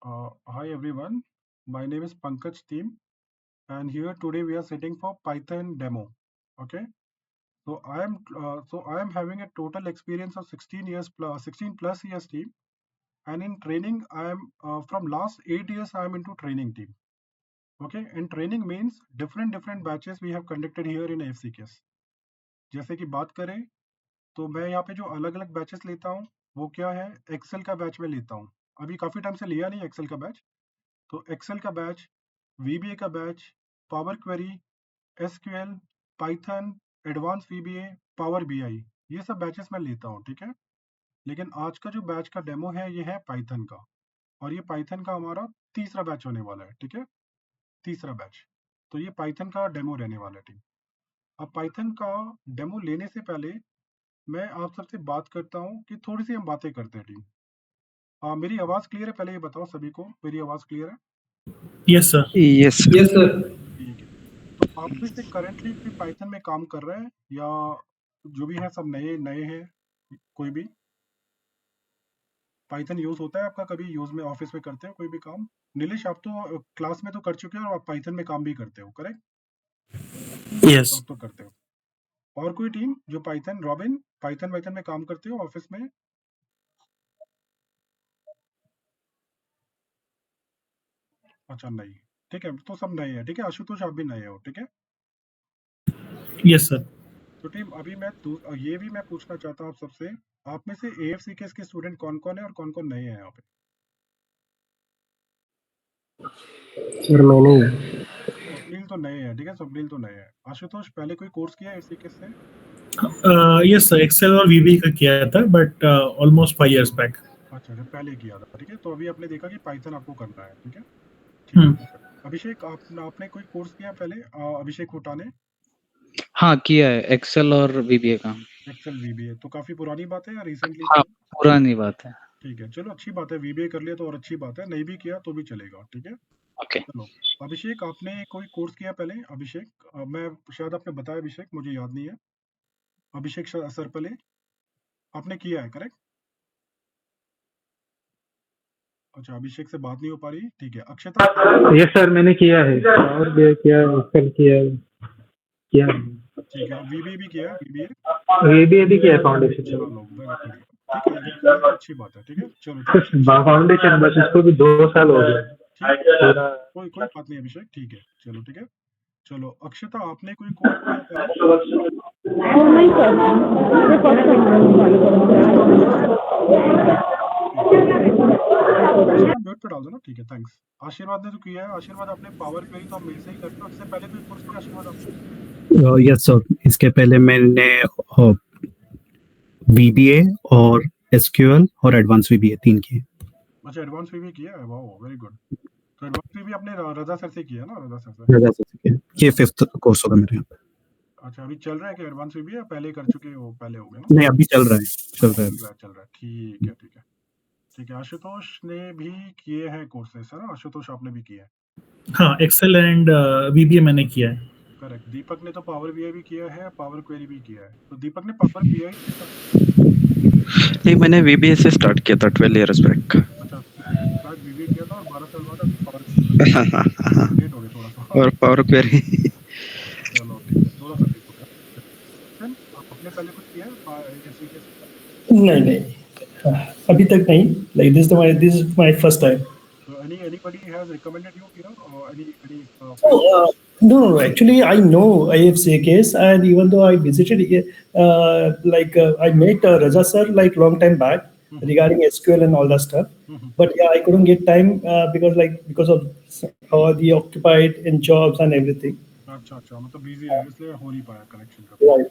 Hi everyone, my name is Pankaj Team, and here today we are sitting for Python demo. Okay, so I am having a total experience of 16 plus years team, and in training I am from last 8 years I am into training team. Okay, and training means different batches we have conducted here in AFCKS. जैसे कि बात करें तो मैं यहाँ पे जो अलग अलग बैचेस लेता हूँ वो क्या है, एक्सेल का बैच में लेता हूँ. अभी काफ़ी टाइम से लिया नहीं एक्सेल का बैच. तो एक्सेल का बैच, वीबीए का batch, power query, SQL, Python, advance VBA, power BI, ये सब बैचेस मैं लेता हूँ. ठीक है, लेकिन आज का जो बैच का डेमो है ये है पाइथन का, और ये पाइथन का हमारा तीसरा बैच होने वाला है. ठीक है, तीसरा बैच. तो ये पाइथन का डेमो रहने वाला है टीम. अब पाइथन का डेमो लेने से पहले मैं आप सबसे बात करता हूँ कि थोड़ी सी हम बातें करते हैं टीम. मेरी आवाज़ क्लियर है? पहले ये बताओ सभी को, मेरी आवाज़ क्लियर है? Yes, sir. Yes. Yes, sir. ठीक है. तो आप में से करंटली कोई पाइथन में काम कर रहा है, या जो भी है सब नए नए हैं? कोई भी पाइथन यूज होता है आपका, कभी यूज में ऑफिस में करते हो कोई भी काम? नीलेश, आप तो क्लास में तो कर चुके हो और आप पाइथन में काम भी करते हो, करेक्ट? Yes. आप तो करते हो. और कोई टीम जो पाइथन, रॉबिन, पाइथन में काम करते हो ऑफिस में? अच्छा, नहीं. ठीक है, तो सब नए हैं. ठीक है, आशुतोष आप भी नए हो. ठीक है, Yes, sir. तो टीम अभी ये भी मैं पूछना चाहता हूँ आप सबसे, आप में से AFCKS के स्टूडेंट कौन कौन है और कौन कौन नए हैं यहाँ पे? सर मैंने स्वप्निल तो नए हैं. ठीक है, स्वप्निल तो नए हैं. आशुतोष, पहले कोई कोर्स किया है AFCKS से? Yes, sir. Excel और VB का किया था, but almost 5 years back. अच्छा, जब पहले किया था. ठीक है, तो अभी आपने देखा कि पाइथन आपको करना है. ठीक है, ठीक है. perfect. अभिषेक, आपने कोई कोर्स किया पहले? अभिषेक हुटा ने हाँ किया है एक्सेल और वीबीए का. एक्सेल VBA, तो काफी पुरानी बात है या रिसेंटली हाँ किया? पुरानी बात है. ठीक है, चलो अच्छी बात है. VBA कर लिया तो और अच्छी बात है, नहीं भी किया तो भी चलेगा. ठीक है, ओके. चलो. अभिषेक, आपने कोई कोर्स किया पहले? अभिषेक, मैं शायद आपने बताया, अभिषेक मुझे याद नहीं है. अभिषेक सर, पहले आपने किया है, करेक्ट? अच्छा, अभिषेक से बात नहीं हो पा रही. ठीक है, अक्षता. यस सर मैंने किया है और भी किया है एक्सेल किया है ठीक है, VBA भी किया है, VBA. वीबीए भी किया है फाउंडेशन चलो, very बढ़िया. ठीक है, ये तो अच्छी बात है. ठीक है, चलो ठीक है. फाउंडेशन बस इसको भी 2 साल हो गए ठीक है, कोई बात नहीं अभिषेक. ठीक है, चलो ठीक है. चलो अक्षता, आपने कोई कोर्स किया पहले? नहीं सर, ये फर्स्ट टाइम. म्यूट पे डाल दो ना. ठीक है, थैंक्स. आशीर्वाद ने तो किया है. आशीर्वाद, आपने पावर क्वेरी तो आप मेरे से ही करते हो. इससे पहले कोई कोर्स किया आशीर्वाद आपने? यस सर, इसके पहले मैंने VBA और SQL और एडवांस VBA 3 किए. अच्छा, एडवांस VBA किया है. Wow, very good. तो एडवांस VBA आपने रजा सर से किया ना? रजा सर से. रजा सर से किया. ये 5th कोर्स होगा मेरे यहाँ पे. अच्छा, अभी चल रहा है कि एडवांस VBA, या पहले कर चुके हो? पहले हो गए ना? नहीं, अभी चल रहा है. चल रहा है. ठीक है, ठीक है. ठीक है, आशुतोष ने भी किए हैं कोर्सेस, है ना? आशुतोष, आपने भी किया है. हाँ, Excel and VBA मैंने किया है. करेक्ट. दीपक ने तो पावर बीआई भी किया है, पावर क्वेरी भी किया है. तो दीपक ने पावर बीआई नहीं मैंने वीबीए से स्टार्ट किया था 12 years बैक. अच्छा, शायद VBA किया था और 12 साल बाद अभी पावर लेट हो गया थोड़ा सा. और पावर क्वेरी. चलो ठीक है, थोड़ा सा लेट हो गया. आपने पहले कुछ किया है AFCKS से? नहीं, अभी तक नहीं. Like this is my first time. So anybody has recommended you, or any No, actually I know AFCKS, and even though I visited I met Raja sir like long time back regarding SQL and all that stuff. But yeah, I couldn't get time because of how the occupied in jobs and everything. अच्छा, मतलब busy है इसलिए हो नहीं पाया connection का. Right.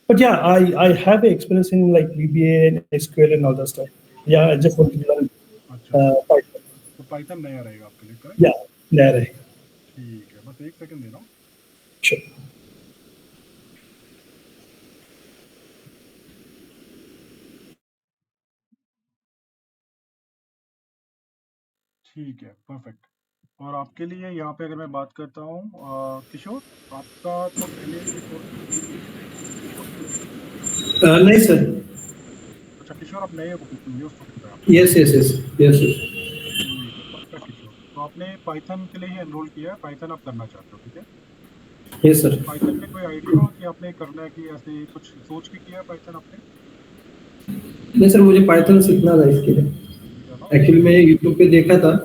But yeah, I have experience in like VBA and SQL and all that stuff. Yeah, I just want to learn Python. तो Python नया रहेगा आपके लिए, करेक्ट? Yeah, नया रहेगा. ठीक है, बस एक सेकंड दे रहा हूँ. Sure. ठीक है, परफेक्ट. और आपके लिए यहाँ पे अगर मैं बात करता हूँ, किशोर, आपका तो पहले कोई कोर्स नहीं सर. अच्छा, किशोर आप नए हो, यस. ठीक है, आपने पाइथन के लिए ही एनरोल किया है, पाइथन आप करना चाहते हो, ठीक है? Yes sir. पाइथन में कोई आइडिया हो कि आपने करना है कि ऐसे कुछ सोच के किया है पाइथन आपने? नहीं सर, मुझे पाइथन सीखना था इसके लिए। ठीक है ना? एक्चुअली मैं यूट्यूब पे देखा था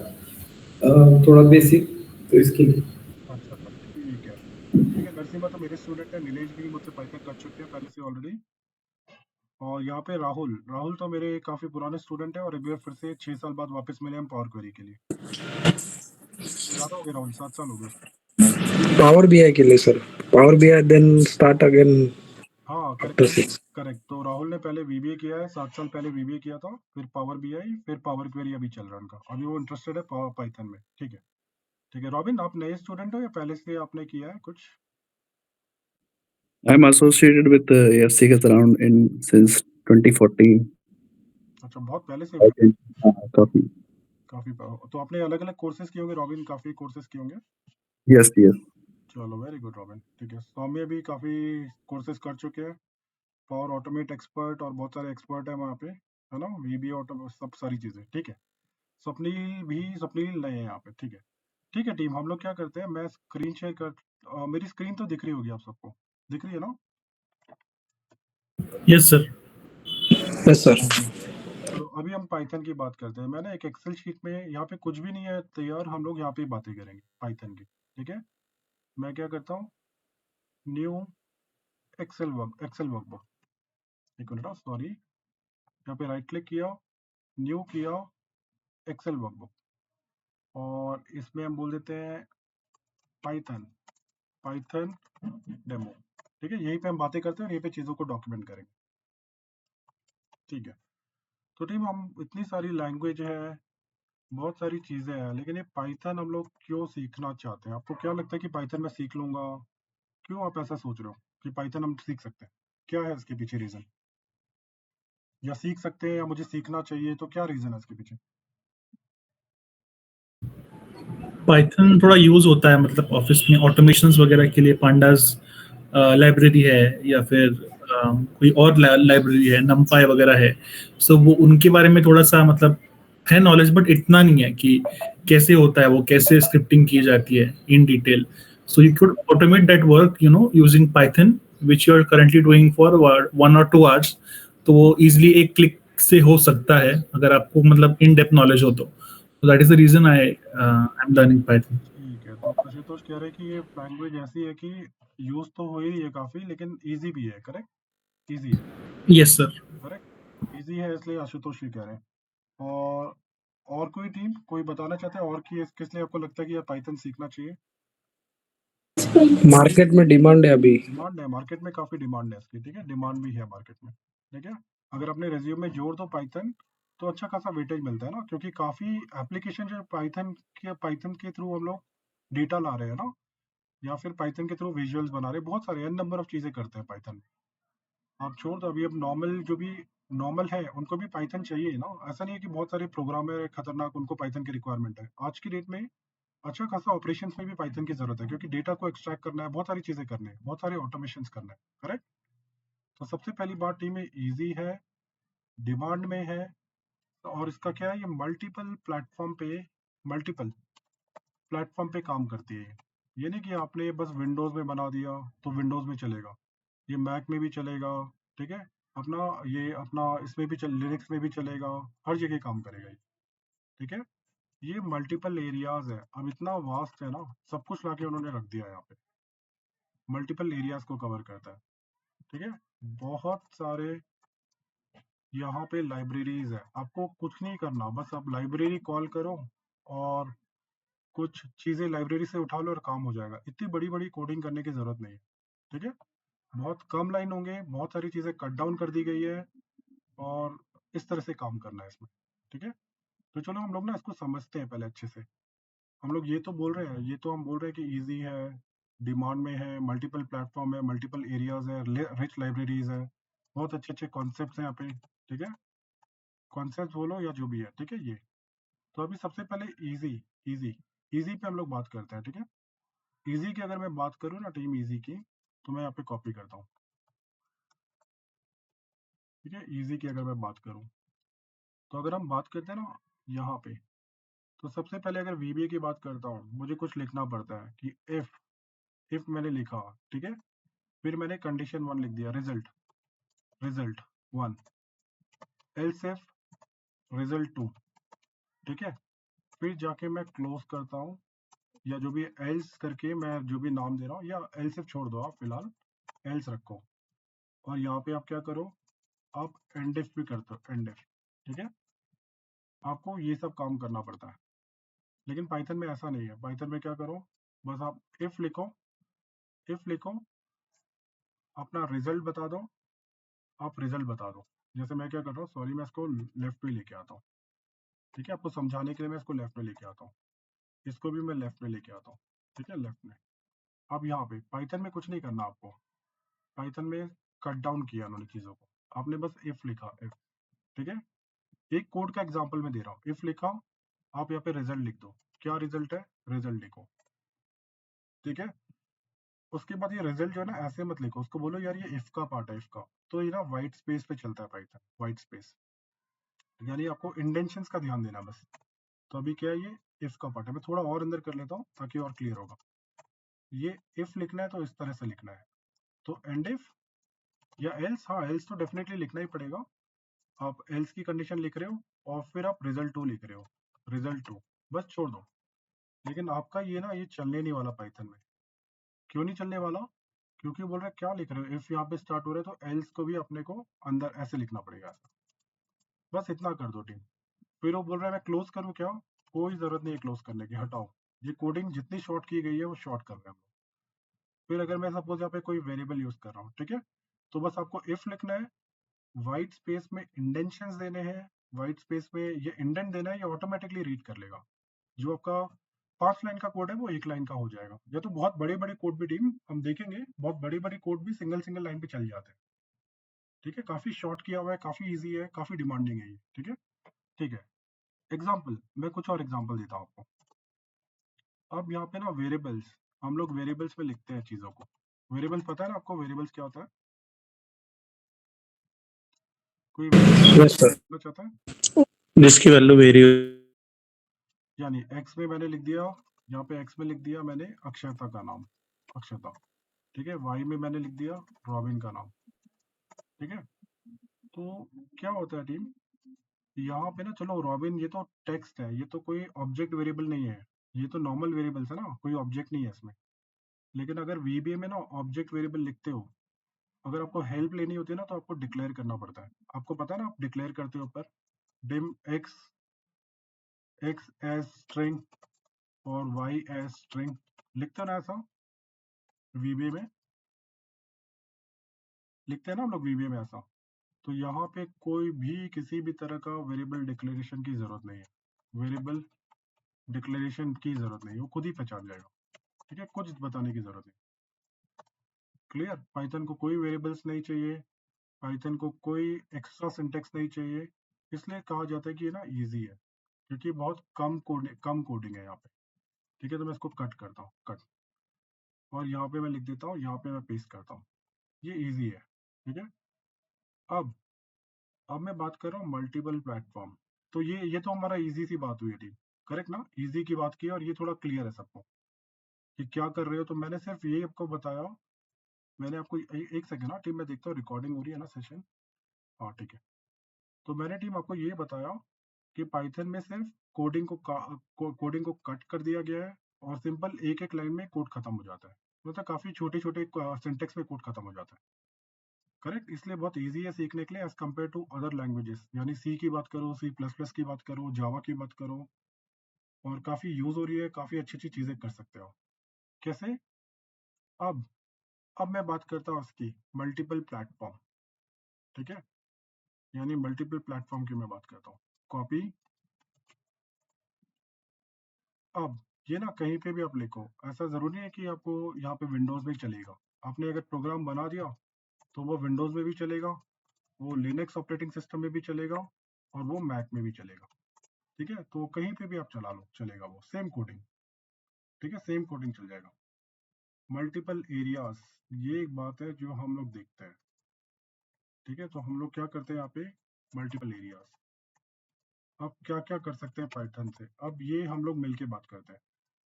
थोड़ा बेसिक, तो इसके लिए। अच्छा अच्छा, ठीक है। ठीक है, नरसिम्हा तो मेरे स्टूडेंट है, नीलेश भी मुझसे पाइथन कर चुके हैं पहले से ऑलरेडी। और यहाँ पे राहुल राहुल तो मेरे काफ़ी पुराने स्टूडेंट है और एक बार फिर से 6 साल बाद वापस मिले हम पावर क्वेरी के लिए। ज़्यादा हो गए राहुल, 7 साल हो गए उसको। Power BI के लिए sir, Power BI then start again हाँ after करेक्ट 6. करेक्ट। तो राहुल ने पहले वीबीए किया है, 7 साल पहले वीबीए किया था, फिर पावर बीआई, फिर पावर क्वेरी अभी चल रहा है उनका, अभी वो इंटरेस्टेड है पाइथन में। ठीक है ठीक है। रॉबिन, आप नए स्टूडेंट हो या पहले से आपने किया है कुछ? I'm associated with AFC around in since 2014. अच्छा, बहुत पहले से I हुआ। think, काफी. काफ़ी तो आपने अलग अलग कोर्सेज किए होंगे रॉबिन, काफ़ी कोर्सेज किए होंगे। Yes, yes. चलो वेरी गुड रॉबिन। ठीक है, सौम्य भी काफ़ी कोर्सेज कर चुके हैं, पावर ऑटोमेट एक्सपर्ट और बहुत सारे एक्सपर्ट है वहाँ पे, है ना? वीबीए ऑटो सब सारी चीज़ें। ठीक है, स्वप्नील नए हैं यहाँ पे। ठीक है ठीक है टीम, हम लोग क्या करते हैं, मैं स्क्रीन शेयर कर मेरी स्क्रीन तो दिख रही होगी आप सबको, दिख रही है ना? Yes sir. Yes sir. चलो अभी हम पाइथन की बात करते हैं। मैंने एक एक्सेल शीट में, यहाँ पे कुछ भी नहीं है तैयार, हम लोग यहाँ पे ही बातें करेंगे पाइथन की। ठीक है, मैं क्या करता हूँ, न्यू एक्सेल वर्कबुक, एक मिनट, सॉरी, यहाँ पे राइट क्लिक किया, न्यू किया, एक्सेल वर्कबुक, और इसमें हम बोल देते हैं पाइथन पाइथन डेमो। ठीक है, यहीं पे हम बातें करते हैं और यहीं पे चीज़ों को डॉक्यूमेंट करेंगे। ठीक है, तो टीम हम इतनी सारी लैंग्वेज है, बहुत सारी चीज़ें हैं, लेकिन ये पाइथन हम लोग क्यों सीखना चाहते हैं? आपको क्या लगता है कि पाइथन मैं सीख लूंगा? क्यों आप ऐसा सोच रहे हो कि पाइथन हम सीख सकते हैं? क्या है इसके पीछे रीज़न? या सीख सकते हैं या मुझे सीखना चाहिए, तो क्या रीज़न है इसके पीछे? पाइथन थोड़ा यूज होता है मतलब ऑफिस में ऑटोमेशंस वगैरह के लिए, पांडास लाइब्रेरी है, या फिर कोई और लाइब्रेरी है, नमपाई वगैरह है। सो वो उनके बारे में थोड़ा सा मतलब है नॉलेज, बट इतना नहीं है कि कैसे होता है वो, कैसे स्क्रिप्टिंग की जाती है in detail. So you could automate that work using Python, which you are currently doing for 1 or 2 hours। तो वो इजिली एक क्लिक से हो सकता है अगर आपको मतलब इन डेप्थ नॉलेज हो तो। So that is the reason I'm learning Python. ठीक है, तो आशुतोष कह रहे हैं कि ये लैंग्वेज ऐसी है कि यूज़ तो हो ही रही है काफ़ी, लेकिन ईजी भी है। करेक्ट, ईजी है। Yes, sir. करेक्ट, ईजी है, इसलिए आशुतोष ही कह रहे हैं। और कोई टीम कोई बताना चाहते हैं और कि किस लिए आपको लगता है कि ये पाइथन सीखना चाहिए? मार्केट में डिमांड है अभी। डिमांड है, मार्केट में काफ़ी डिमांड है इसकी। ठीक है, डिमांड भी है मार्केट में। ठीक है, अगर अपने रेज्यूम में जोड़ दो पाइथन, तो अच्छा खासा वेटेज मिलता है ना, क्योंकि काफ़ी एप्लीकेशन जो पाइथन के थ्रू हम लोग डेटा ला रहे हैं ना, या फिर पाइथन के थ्रू विजुअल्स बना रहे हैं, बहुत सारे एन नंबर ऑफ चीज़ें करते हैं पाइथन। आप छोड़ दो, अभी अब नॉर्मल जो भी नॉर्मल है उनको भी पाइथन चाहिए ना, ऐसा नहीं है कि बहुत सारे प्रोग्रामर है खतरनाक, उनको पाइथन की रिक्वायरमेंट है। आज की डेट में अच्छा खासा ऑपरेशंस में भी पाइथन की जरूरत है, क्योंकि डेटा को एक्सट्रैक्ट करना है, बहुत सारी चीज़ें करनी है, बहुत सारे ऑटोमेशन करना है। करेक्ट, तो सबसे पहली बात टीम में ईजी है, डिमांड में है, और इसका क्या है, ये मल्टीपल प्लेटफॉर्म पे काम करती है। ये नहीं कि आपने बस विंडोज़ में बना दिया तो विंडोज़ में चलेगा, ये मैक में भी चलेगा। ठीक है, अपना इसमें भी लिनक्स में भी चलेगा, हर जगह काम करेगा ये। ठीक है, ये मल्टीपल एरियाज है, अब इतना वास्ट है ना, सब कुछ लाके उन्होंने रख दिया है यहाँ पे, मल्टीपल एरियाज को कवर करता है। ठीक है, बहुत सारे यहाँ पे लाइब्रेरीज है, आपको कुछ नहीं करना, बस आप लाइब्रेरी कॉल करो और कुछ चीज़ें लाइब्रेरी से उठा लो और काम हो जाएगा। इतनी बड़ी बड़ी कोडिंग करने की जरूरत नहीं है। ठीक है, बहुत कम लाइन होंगे, बहुत सारी चीज़ें कट डाउन कर दी गई है, और इस तरह से काम करना है इसमें। ठीक है, तो चलो हम लोग ना इसको समझते हैं पहले अच्छे से। हम लोग ये तो बोल रहे हैं, ये तो हम बोल रहे हैं कि इजी है, डिमांड में है, मल्टीपल प्लेटफॉर्म है, मल्टीपल एरियाज है, रिच लाइब्रेरीज है, बहुत अच्छे अच्छे कॉन्सेप्ट हैं यहाँ पे। ठीक है, कॉन्सेप्ट बोलो या जो भी है। ठीक है, ये तो अभी सबसे पहले इजी इजी इजी पे हम लोग बात करते हैं। ठीक है, इजी की अगर मैं बात करूँ ना टीम, इजी की, तो मैं यहाँ पे कॉपी करता हूँ। ठीक है, इजी की अगर मैं बात करूँ, तो अगर हम बात करते हैं ना यहाँ पे, तो सबसे पहले अगर VBA की बात करता हूँ, मुझे कुछ लिखना पड़ता है कि इफ मैंने लिखा, ठीक है, फिर मैंने कंडीशन 1 लिख दिया, रिजल्ट 1, एल्स इफ रिजल्ट 2, ठीक है, फिर जाके मैं क्लोज करता हूँ, या जो भी एल्स करके मैं जो भी नाम दे रहा हूँ, या एल्स इफ छोड़ दो, आप फिलहाल एल्स रखो, और यहाँ पे आप क्या करो, आप एंड इफ भी करते हो, एंड इफ, ठीक है, आपको ये सब काम करना पड़ता है। लेकिन पाइथन में ऐसा नहीं है। पाइथन में क्या करो, बस आप इफ लिखो, अपना रिजल्ट बता दो, आप रिजल्ट बता दो। जैसे मैं क्या कर रहा हूँ, सॉरी, मैं इसको लेफ्ट में लेके आता हूँ, ठीक है, आपको समझाने के लिए मैं इसको लेफ्ट में लेके आता हूँ, इसको भी मैं लेफ्ट में लेके आता हूँ, ठीक है, लेफ्ट में। अब यहाँ पे पाइथन में कुछ नहीं करना आपको, पाइथन में कट डाउन किया उन्होंने चीज़ों को, आपने बस इफ लिखा, इफ, ठीक है, एक कोड का एग्जाम्पल मैं दे रहा हूँ, इफ लिखा, आप यहाँ पे रिजल्ट लिख दो, क्या रिजल्ट है, रिजल्ट लिखो, ठीक है। उसके बाद ये रिजल्ट जो है ना, ऐसे मत लिखो, उसको बोलो यार ये इफ का पार्ट है, इफ का, तो ये ना व्हाइट स्पेस पे चलता है पाइथन, व्हाइट स्पेस, यानी आपको इंडेंशंस का ध्यान देना बस। तो अभी क्या है, ये इफ का पार्ट है, मैं थोड़ा और अंदर कर लेता हूँ ताकि और क्लियर होगा। ये इफ लिखना है तो इस तरह से लिखना है, तो एंड इफ या एल्स, हाँ एल्स तो डेफिनेटली लिखना ही पड़ेगा, आप एल्स की कंडीशन लिख रहे हो और फिर आप रिजल्ट 2 लिख रहे हो, रिजल्ट 2 बस छोड़ दो। लेकिन आपका ये ना, ये चलने नहीं वाला पाइथन में। क्यों नहीं चलने वाला, क्योंकि बोल रहा है क्या लिख रहे हो, इफ यहाँ पे स्टार्ट हो रहा है तो एल्स को भी अपने को अंदर ऐसे लिखना पड़ेगा, ऐसा, बस इतना कर दो टीम। फिर वो बोल रहा है मैं क्लोज करूँ क्या, कोई जरूरत नहीं है क्लोज करने की, हटाओ, ये कोडिंग जितनी शॉर्ट की गई है वो शॉर्ट कर रहे हैं हम लोग। फिर अगर मैं सपोज यहाँ पे कोई वेरिएबल यूज कर रहा हूँ, ठीक है, तो बस आपको इफ लिखना है, व्हाइट स्पेस में इंडेंशंस देने हैं, व्हाइट स्पेस में ये इंडेंट देना है, ये ऑटोमेटिकली रीड कर लेगा। जो आपका 5 लाइन का कोड है वो 1 लाइन का हो जाएगा। या तो बहुत बड़े बड़े कोड भी टीम हम देखेंगे, बहुत बड़े बड़े कोड भी सिंगल सिंगल लाइन पे चल जाते हैं, ठीक है, काफी शॉर्ट किया हुआ है, काफी इजी है, काफी डिमांडिंग है ये, ठीक है, ठीक है। एग्जाम्पल, मैं कुछ और एग्जाम्पल देता हूँ आपको। अब यहाँ पे ना वेरिएबल्स, हम लोग वेरिएबल्स में लिखते हैं चीजों को। वेरिएबल्स पता है ना आपको, वेरिएबल्स क्या होता है, कोई यस सर, वेरिएबल चाहता है, जिसकी वैल्यू वेरी यानी एक्स में मैंने लिख दिया, यहाँ पे एक्स में लिख दिया मैंने अक्षता का नाम, अक्षता, ठीक है, वाई में मैंने लिख दिया रॉबिन का नाम, ठीक है। तो क्या होता है टीम, यहाँ पे ना, चलो रॉबिन ये तो टेक्स्ट है, ये तो कोई ऑब्जेक्ट वेरिएबल नहीं है, ये तो नॉर्मल वेरिएबल्स है ना, कोई ऑब्जेक्ट नहीं है इसमें। लेकिन अगर VBA में ना ऑब्जेक्ट वेरिएबल लिखते हो, अगर आपको हेल्प लेनी होती है ना, तो आपको डिक्लेयर करना पड़ता है। आपको पता है ना, आप डिक्लेयर करते हो ऊपर डिम एक्स एज स्ट्रिंग और वाई एज स्ट्रिंग, लिखते हो ना ऐसा, VBA में लिखते हैं ना हम लोग, VBA में ऐसा। तो यहाँ पे कोई भी किसी भी तरह का वेरिएबल डिक्लेरेशन की जरूरत नहीं है, वेरिएबल डिक्लेरेशन की जरूरत नहीं है, वो खुद ही पहचान जाएगा, ठीक है, कुछ बताने की जरूरत नहीं। क्लियर, पाइथन को कोई वेरिएबल्स नहीं चाहिए, पाइथन को कोई एक्स्ट्रा सिंटेक्स नहीं चाहिए, इसलिए कहा जाता है कि ये ना इजी है, क्योंकि बहुत कम कोडिंग है यहाँ पे, ठीक है। तो मैं इसको कट करता हूँ, कट, और यहाँ पे मैं लिख देता हूँ, यहाँ पे मैं पेस्ट करता हूँ, ये इजी है, ठीक है। अब अब मैं बात कर रहा हूँ मल्टीपल प्लेटफॉर्म। तो ये तो हमारा इजी सी बात हुई थी, करेक्ट ना, इजी की बात की, और ये थोड़ा क्लियर है सबको कि क्या कर रहे हो। तो मैंने सिर्फ ये आपको बताया, मैंने आपको एक सेकंड ना टीम, मैं देखता हूँ रिकॉर्डिंग हो रही है ना सेशन, हाँ ठीक है। तो मैंने टीम आपको ये बताया कि पाइथन में सिर्फ कोडिंग को कट कर दिया गया है, और सिंपल एक एक लाइन में कोड खत्म हो जाता है, मतलब काफी छोटे छोटे सिंटेक्स में कोड खत्म हो जाता है, करेक्ट। इसलिए बहुत इजी है सीखने के लिए as compare to other languages, यानी सी की बात करो, C++ की बात करो, जावा की बात करो, और काफी यूज हो रही है, काफी अच्छी अच्छी चीजें कर सकते हो। कैसे, अब अब मैं बात करता हूँ इसकी मल्टीपल प्लेटफॉर्म, ठीक है, यानी मल्टीपल प्लेटफॉर्म की मैं बात करता हूँ। कॉपी, अब ये ना कहीं पे भी आप लिखो, ऐसा जरूरी है कि आपको यहाँ पे विंडोज में ही चलेगा। आपने अगर प्रोग्राम बना दिया तो वो विंडोज में भी चलेगा, वो लिनक्स ऑपरेटिंग सिस्टम में भी चलेगा, और वो मैक में भी चलेगा, ठीक है। तो कहीं पे भी आप चला लो, चलेगा वो सेम कोडिंग, ठीक है, सेम कोडिंग चल जाएगा। मल्टीपल एरियाज, ये एक बात है जो हम लोग देखते हैं, ठीक है। तो हम लोग क्या करते हैं यहाँ पे, मल्टीपल एरियाज, अब क्या क्या कर सकते हैं पाइथन से, अब ये हम लोग मिलके बात करते हैं।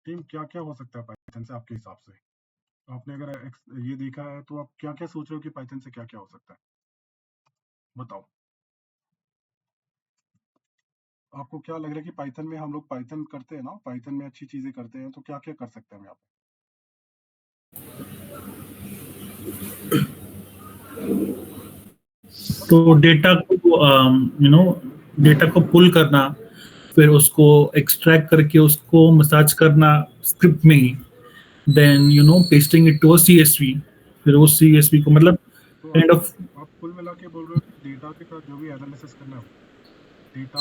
टीम, क्या क्या हो सकता है पाइथन से आपके हिसाब से? आपने अगर ये देखा है तो आप क्या क्या सोच रहे हो कि पाइथन से क्या क्या हो सकता है, बताओ। आपको क्या लग रहा है कि पाइथन में हम लोग पाइथन करते हैं ना, पाइथन में अच्छी चीजें करते हैं, तो क्या क्या कर सकते हैं हम यहाँ पे? तो डेटा को डेटा को पुल करना, फिर उसको एक्सट्रैक्ट करके उसको मसाज करना स्क्रिप्ट में ही, then pasting it to a CSV, फिर वो सीएसवी को मतलब तो काइंड ऑफ आप कुल मिला के बोल रहे हो कि डेटा के साथ जो भी एनालिसिस करना है, डेटा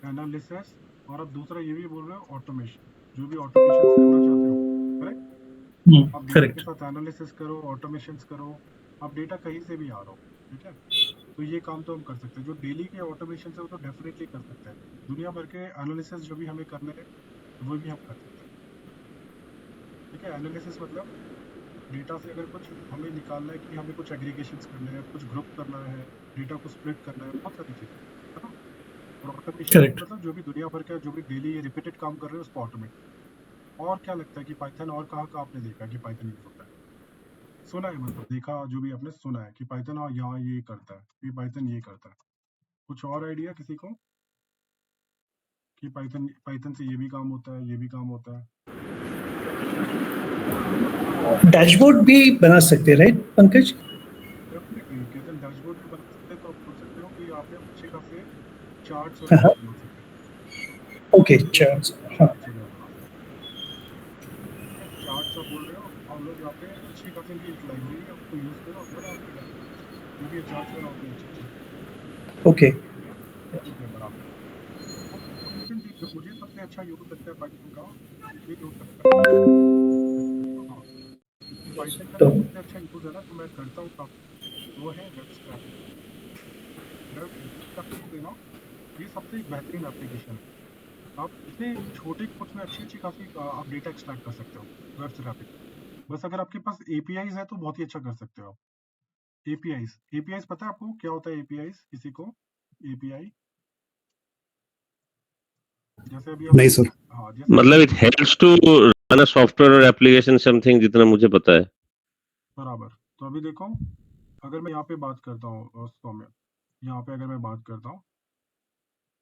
एनालिसिस, और आप दूसरा ये भी बोल रहे हो ऑटोमेशन, जो भी ऑटोमेशन करना चाहते हो, करेक्ट? आप डेटा के करेक्ट। साथ एनालिसिस करो, ऑटोमेशन करो, आप डेटा कहीं से भी आ रहा हो, ठीक है? तो ये काम तो हम कर सकते हैं, जो डेली के ऑटोमेशन है वो तो डेफिनेटली कर सकते हैं। दुनिया भर के एनालिसिस जो भी हमें करने हैं वो भी हम कर सकते हैं, ठीक है? एनालिसिस मतलब डेटा से अगर कुछ हमें निकालना है कि हमें कुछ एग्रीगेशंस करने हैं, कुछ ग्रुप करना है, डेटा को स्प्लिट करना है, बहुत सारी चीजें, है ना? और ऑटोमेशन करेक्ट। मतलब जो भी दुनिया भर का जो भी डेली रिपीटेड काम कर रहे हैं उसको ऑटोमेट। और क्या लगता है कि पाइथन और कहाँ कहाँ आपने देखा है कि पाइथन यूज होता है? सुना है, मतलब देखा जो भी आपने सुना है कि पाइथन यहाँ ये करता है, ये पाइथन ये करता है। कुछ और आइडिया किसी को कि पाइथन पाइथन से ये भी काम होता है, ये भी काम होता है? डैशबोर्ड भी बना सकते हैं, right Pankaj? Definitely Ketan, dashboard भी बना सकते हैं। तो आप सोच सकते हो कि यहाँ पे अच्छे खासे चार्ट्स हाँ, वगैरह बना सकते हैं, ओके, चार्ट्स, हाँ, चार्ट्स वगैरह बना सकते हैं, ठीक है? चार्ट्स आप बोल रहे हो, हम लोग यहाँ पे अच्छी खासी इनकी एक लाइब्रेरी है, उसको यूज करो, बना आपके डैशबोर्ड, जो भी चार्ट्स बनाओगे अच्छे अच्छे, ओके। ठीक है, बना लो। ऑटोमेशन जो मुझे सबसे अच्छा यूज लगता है पाइथन का, ये यूज लगता है। हाँ, पाइथन का तो जो सबसे अच्छा यूज है ना, जो मैं करता हूँ काफी, वो है वेब स्क्रैपिंग। वेब स्क्रैपिंग है ना, ये सबसे एक बेहतरीन एप्लीकेशन है। आप इतने छोटे कोड्स में अच्छी अच्छी खासी आप डेटा एक्सट्रैक्ट कर सकते हो वेब स्क्रैपिंग। बस अगर आपके पास एपीआईज है तो बहुत ही अच्छा कर सकते हो आप। एपीआईज, एपीआईज पता है आपको क्या होता है एपीआईज किसी को? एपीआई जैसे अभी नहीं हमने, सर। हाँ जैसे अभी मतलब it helps to run a software और एप्लीकेशन समथिंग, जितना मुझे पता है। बराबर। तो अभी देखो, अगर मैं यहाँ पे बात करता हूँ सौम्य, यहाँ पे अगर मैं बात करता हूँ,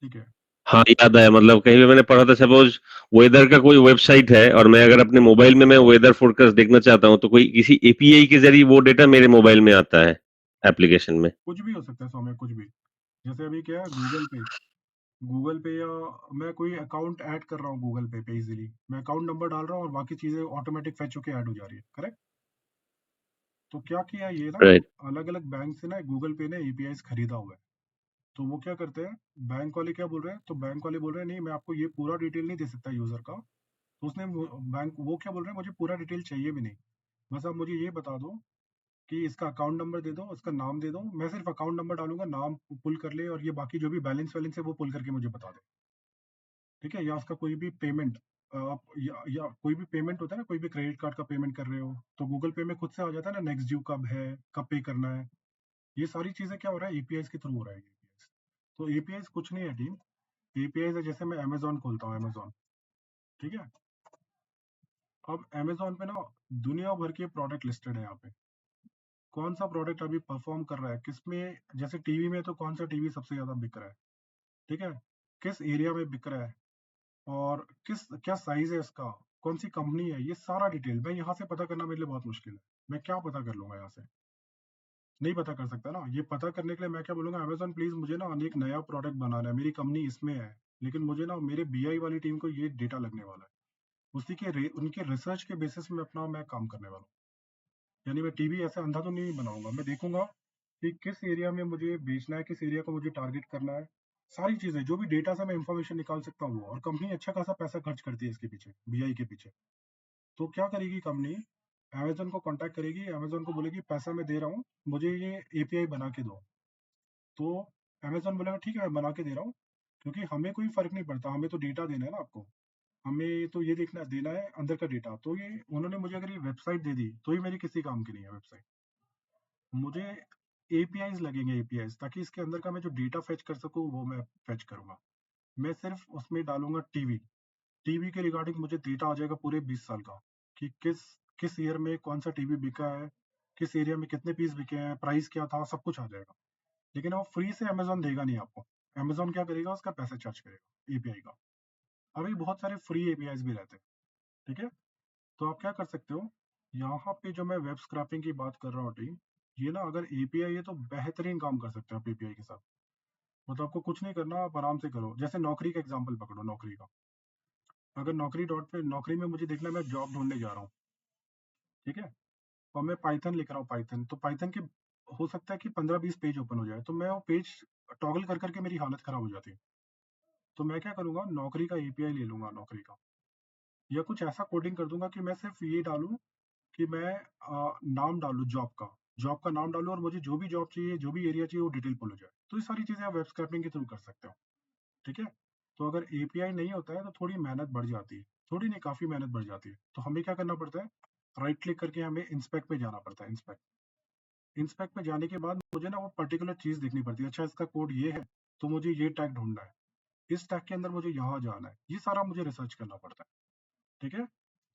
ठीक है? हाँ, याद है, मतलब कहीं भी मैंने पढ़ा था, सपोज वेदर का कोई वेबसाइट है और मैं अगर अपने मोबाइल में मैं वेदर फोरकास्ट देखना चाहता हूँ, तो कोई किसी एपीआई के जरिए वो डेटा मेरे मोबाइल में आता है एप्लीकेशन में। कुछ भी हो सकता है सौम्य, कुछ भी। जैसे अभी क्या है, गूगल पे, गूगल पे, या मैं कोई अकाउंट ऐड कर रहा हूँ गूगल पे इजीली, मैं अकाउंट नंबर डाल रहा हूँ और बाकी चीजें ऑटोमेटिक फेच होके ऐड हो जा रही है, करेक्ट? तो क्या किया ये ना, राइट। अलग अलग बैंक से ना गूगल पे ने एपीआईज खरीदा हुआ है। तो वो क्या करते हैं, बैंक वाले क्या बोल रहे हैं, तो बैंक वाले बोल रहे हैं नहीं, मैं आपको ये पूरा डिटेल नहीं दे सकता यूजर का। तो उसने बैंक वो क्या बोल रहे हैं, मुझे पूरा डिटेल चाहिए भी नहीं, बस आप मुझे ये बता दो कि इसका अकाउंट नंबर दे दो, उसका नाम दे दो, मैं सिर्फ अकाउंट नंबर डालूंगा, नाम पुल कर ले, और ये बाकी जो भी बैलेंस वैलेंस है वो पुल करके मुझे बता दे, ठीक है? या उसका कोई भी पेमेंट, आप या कोई भी पेमेंट होता है ना, कोई भी क्रेडिट कार्ड का पेमेंट कर रहे हो तो गूगल पे में खुद से आ जाता है ना, नेक्स्ट ड्यू कब है, कब पे करना है। ये सारी चीजें क्या हो रहा है, एपीआईज के थ्रू हो रहा है। एपीआईज, तो एपीआईज कुछ नहीं है टीम, एपीआईज है जैसे मैं अमेजोन खोलता हूँ, अमेजोन, ठीक है? अब अमेजोन पे ना दुनिया भर के प्रोडक्ट लिस्टेड है यहाँ पे, कौन सा प्रोडक्ट अभी परफॉर्म कर रहा है किसमें, जैसे टीवी में तो कौन सा टीवी सबसे ज्यादा बिक रहा है, ठीक है? किस एरिया में बिक रहा है, और किस क्या साइज है इसका, कौन सी कंपनी है, ये सारा डिटेल मैं यहाँ से पता करना मेरे लिए बहुत मुश्किल है। मैं क्या पता कर लूंगा यहाँ से? नहीं पता कर सकता ना। ये पता करने के लिए मैं क्या बोलूंगा, अमेजोन प्लीज मुझे ना एक नया प्रोडक्ट बनाना है, मेरी कंपनी इसमें है, लेकिन मुझे ना मेरे बीआई वाली टीम को ये डेटा लगने वाला है, उसी के उनके रिसर्च के बेसिस में अपना मैं काम करने वाला हूँ। यानी मैं टीवी ऐसे अंधा तो नहीं बनाऊंगा, मैं देखूंगा कि किस एरिया में मुझे बेचना है, किस एरिया को मुझे टारगेट करना है, सारी चीजें जो भी डेटा से मैं इंफॉर्मेशन निकाल सकता हूँ वो। और कंपनी अच्छा खासा पैसा खर्च करती है इसके पीछे, बीआई के पीछे। तो क्या करेगी कंपनी, अमेजोन को कांटेक्ट करेगी, अमेजोन को बोलेगी पैसा मैं दे रहा हूँ, मुझे ये एपीआई बना के दो। तो अमेजोन बोलेगा ठीक है मैं बना के दे रहा हूँ, क्योंकि हमें कोई फर्क नहीं पड़ता, हमें तो डेटा देना है ना आपको, हमें तो ये देखना देना है अंदर का डेटा। तो ये उन्होंने मुझे अगर ये वेबसाइट दे दी तो ये मेरी किसी काम की नहीं है वेबसाइट, मुझे एपीआईज लगेंगे, एपीआईज, ताकि इसके अंदर का मैं जो डेटा फेच कर सकूँ वो मैं फेच करूंगा। मैं सिर्फ उसमें डालूंगा टीवी के रिगार्डिंग मुझे डेटा आ जाएगा पूरे 20 साल का कि किस ईयर में कौन सा टीवी बिका है, किस एरिया में कितने पीस बिके हैं, प्राइस क्या था, सब कुछ आ जाएगा। लेकिन वो फ्री से अमेजोन देगा नहीं आपको। अमेजोन क्या करेगा, उसका पैसा चार्ज करेगा एपीआई का। अभी बहुत सारे फ्री एपीआईज भी रहते हैं, ठीक है। तो आप क्या कर सकते हो, यहाँ पे जो मैं वेब स्क्रैपिंग की बात कर रहा हूँ टीम, ये ना अगर एपीआई है तो बेहतरीन काम कर सकते हो आप एपीआई के साथ। मतलब आपको कुछ नहीं करना, आप आराम से करो। जैसे नौकरी का एग्जाम्पल पकड़ो, नौकरी का। अगर नौकरी में मुझे देखना है, मैं जॉब ढूंढने जा रहा हूँ, ठीक है, और मैं पाइथन लिख रहा हूँ, पाइथन, तो पाइथन के हो सकता है कि 15-20 पेज ओपन हो जाए, तो मैं वो पेज टॉगल कर करके मेरी हालत खराब हो जाती है। तो मैं क्या करूंगा, नौकरी का एपीआई ले लूंगा, नौकरी का, या कुछ ऐसा कोडिंग कर दूंगा कि मैं सिर्फ ये डालूं कि मैं नाम डालूं जॉब का नाम डालूं, और मुझे जो भी जॉब चाहिए, जो भी एरिया चाहिए, वो डिटेल पुल हो जाए। तो ये सारी चीजें आप वेब स्क्रैपिंग के थ्रू कर सकते हो, ठीक है। तो अगर एपीआई नहीं होता है तो थोड़ी मेहनत बढ़ जाती है, थोड़ी नहीं, काफी मेहनत बढ़ जाती है। तो हमें क्या करना पड़ता है, राइट क्लिक करके हमें इंस्पेक्ट पे जाना पड़ता है। इंस्पेक्ट पे जाने के बाद मुझे ना वो पर्टिकुलर चीज देखनी पड़ती है। अच्छा, इसका कोड ये है, तो मुझे ये टैग ढूंढना है, इस टैग के अंदर मुझे यहाँ जाना है, ये सारा मुझे रिसर्च करना पड़ता है, ठीक है।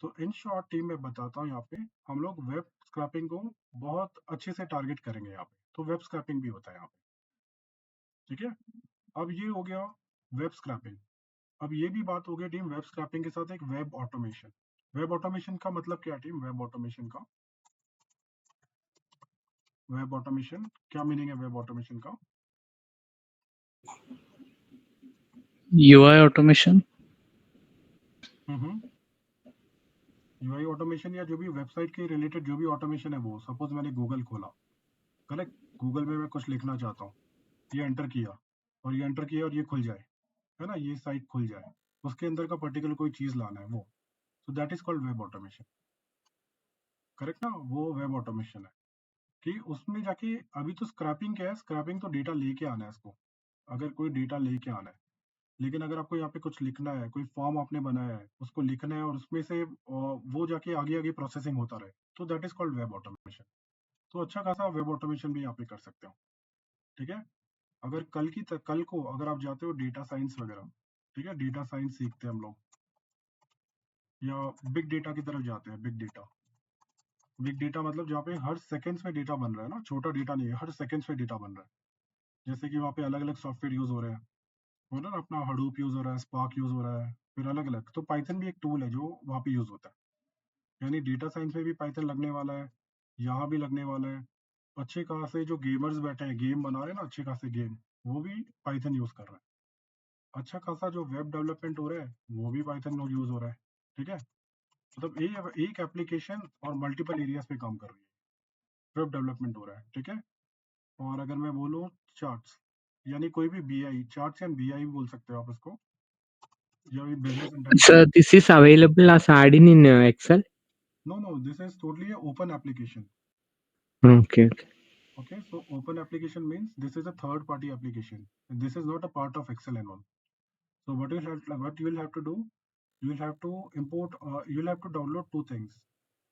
तो इन शॉर्ट टीम में बताता हूँ, यहाँ पे हम लोग वेब स्क्रैपिंग को बहुत अच्छे से टारगेट करेंगे यहाँ पे। तो वेब स्क्रैपिंग भी होता है यहाँ पे, ठीक है। अब ये हो गया वेब स्क्रैपिंग। अब ये भी बात हो गई टीम, वेब स्क्रैपिंग के साथ एक वेब ऑटोमेशन। वेब ऑटोमेशन का मतलब क्या टीम, वेब ऑटोमेशन क्या मीनिंग है वेब ऑटोमेशन का? UI automation. यूआई ऑटोमेशन, या जो भी वेबसाइट के रिलेटेड जो भी ऑटोमेशन है वो। सपोज मैंने गूगल खोला, करेक्ट, गूगल में मैं कुछ लिखना चाहता हूँ, ये एंटर किया और ये खुल जाए, है ना, ये साइट खुल जाए, उसके अंदर का पर्टिकुलर कोई चीज लाना है वो, तो that is called web automation, correct ना। वो वेब ऑटोमेशन है कि उसमें जाके, अभी तो स्क्रैपिंग क्या है, स्क्रैपिंग तो डेटा लेके आना है इसको, अगर कोई डेटा लेके आना है। लेकिन अगर आपको यहाँ पे कुछ लिखना है, कोई फॉर्म आपने बनाया है, उसको लिखना है, और उसमें से वो जाके आगे आगे प्रोसेसिंग होता रहे, तो that is called web automation. तो अच्छा खासा वेब ऑटोमेशन भी यहाँ पे कर सकते हो, ठीक है। अगर कल को अगर आप जाते हो डेटा साइंस वगैरह, ठीक है, डेटा साइंस सीखते हैं हम लोग, या बिग डेटा की तरफ जाते हैं। बिग डेटा मतलब जहाँ पे हर सेकंड्स में डेटा बन रहा है ना, छोटा डेटा नहीं है, हर सेकंड्स में डेटा बन रहा है। जैसे कि वहाँ पे अलग अलग सॉफ्टवेयर यूज हो रहे हैं, हो ना, अपना हडूप यूज हो रहा है, स्पार्क यूज हो रहा है, फिर अलग अलग। तो पाइथन भी एक टूल है जो वहाँ पे यूज होता है, यानी डेटा साइंस में भी पाइथन लगने वाला है, यहाँ भी लगने वाला है। अच्छे खासे जो गेमर्स बैठे हैं, गेम बना रहे हैं ना, अच्छे खासे गेम, वो भी पाइथन यूज कर रहे हैं। अच्छा खासा जो वेब डेवलपमेंट हो रहा है, वो भी पाइथन यूज हो रहा है, ठीक है। मतलब एक एप्लीकेशन और मल्टीपल एरियाज पे काम कर रही है, वेब डेवलपमेंट हो रहा है, ठीक है। और अगर मैं बोलूँ चार्ट्स, यानी कोई भी बीआई, चार्ट्स एंड बीआई बोल सकते हो आप इसको, या business intelligence. Sir, this is available as add-in in Excel. No, this is totally an open application. Okay. Okay, so open application means this is a third party application, and this is not a part of Excel and all. So what you will have to do, you will have to import, you will have to download two things.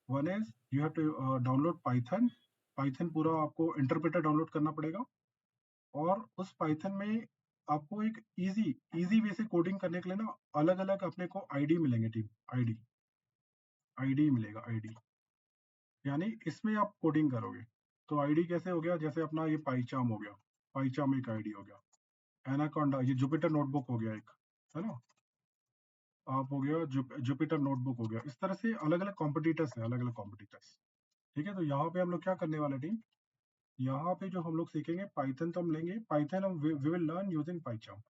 One is you have to download Python पूरा आपको interpreter download करना पड़ेगा, और उस Python में आपको एक easy way से कोडिंग करने के लिए ना अलग अलग अपने को आईडी मिलेंगे टीम, आईडी मिलेगा, आईडी, यानी इसमें आप कोडिंग करोगे। तो आईडी कैसे हो गया, जैसे अपना ये पाइचार्म हो गया, पाइचार्म एक आईडी हो गया, एनाकोंडा, ये जुपिटर नोटबुक हो गया एक, है ना, आप हो गया जुपिटर नोटबुक हो गया। इस तरह से अलग अलग कॉम्पिटिटर्स है, अलग अलग कॉम्पिटिटर्स, ठीक है। तो यहाँ पे हम लोग क्या करने वाले टीम, यहाँ पे जो हम लोग सीखेंगे पाइथन, तो हम लेंगे पाइथन, हम वी विल लर्न यूजिंग पाइचार्म,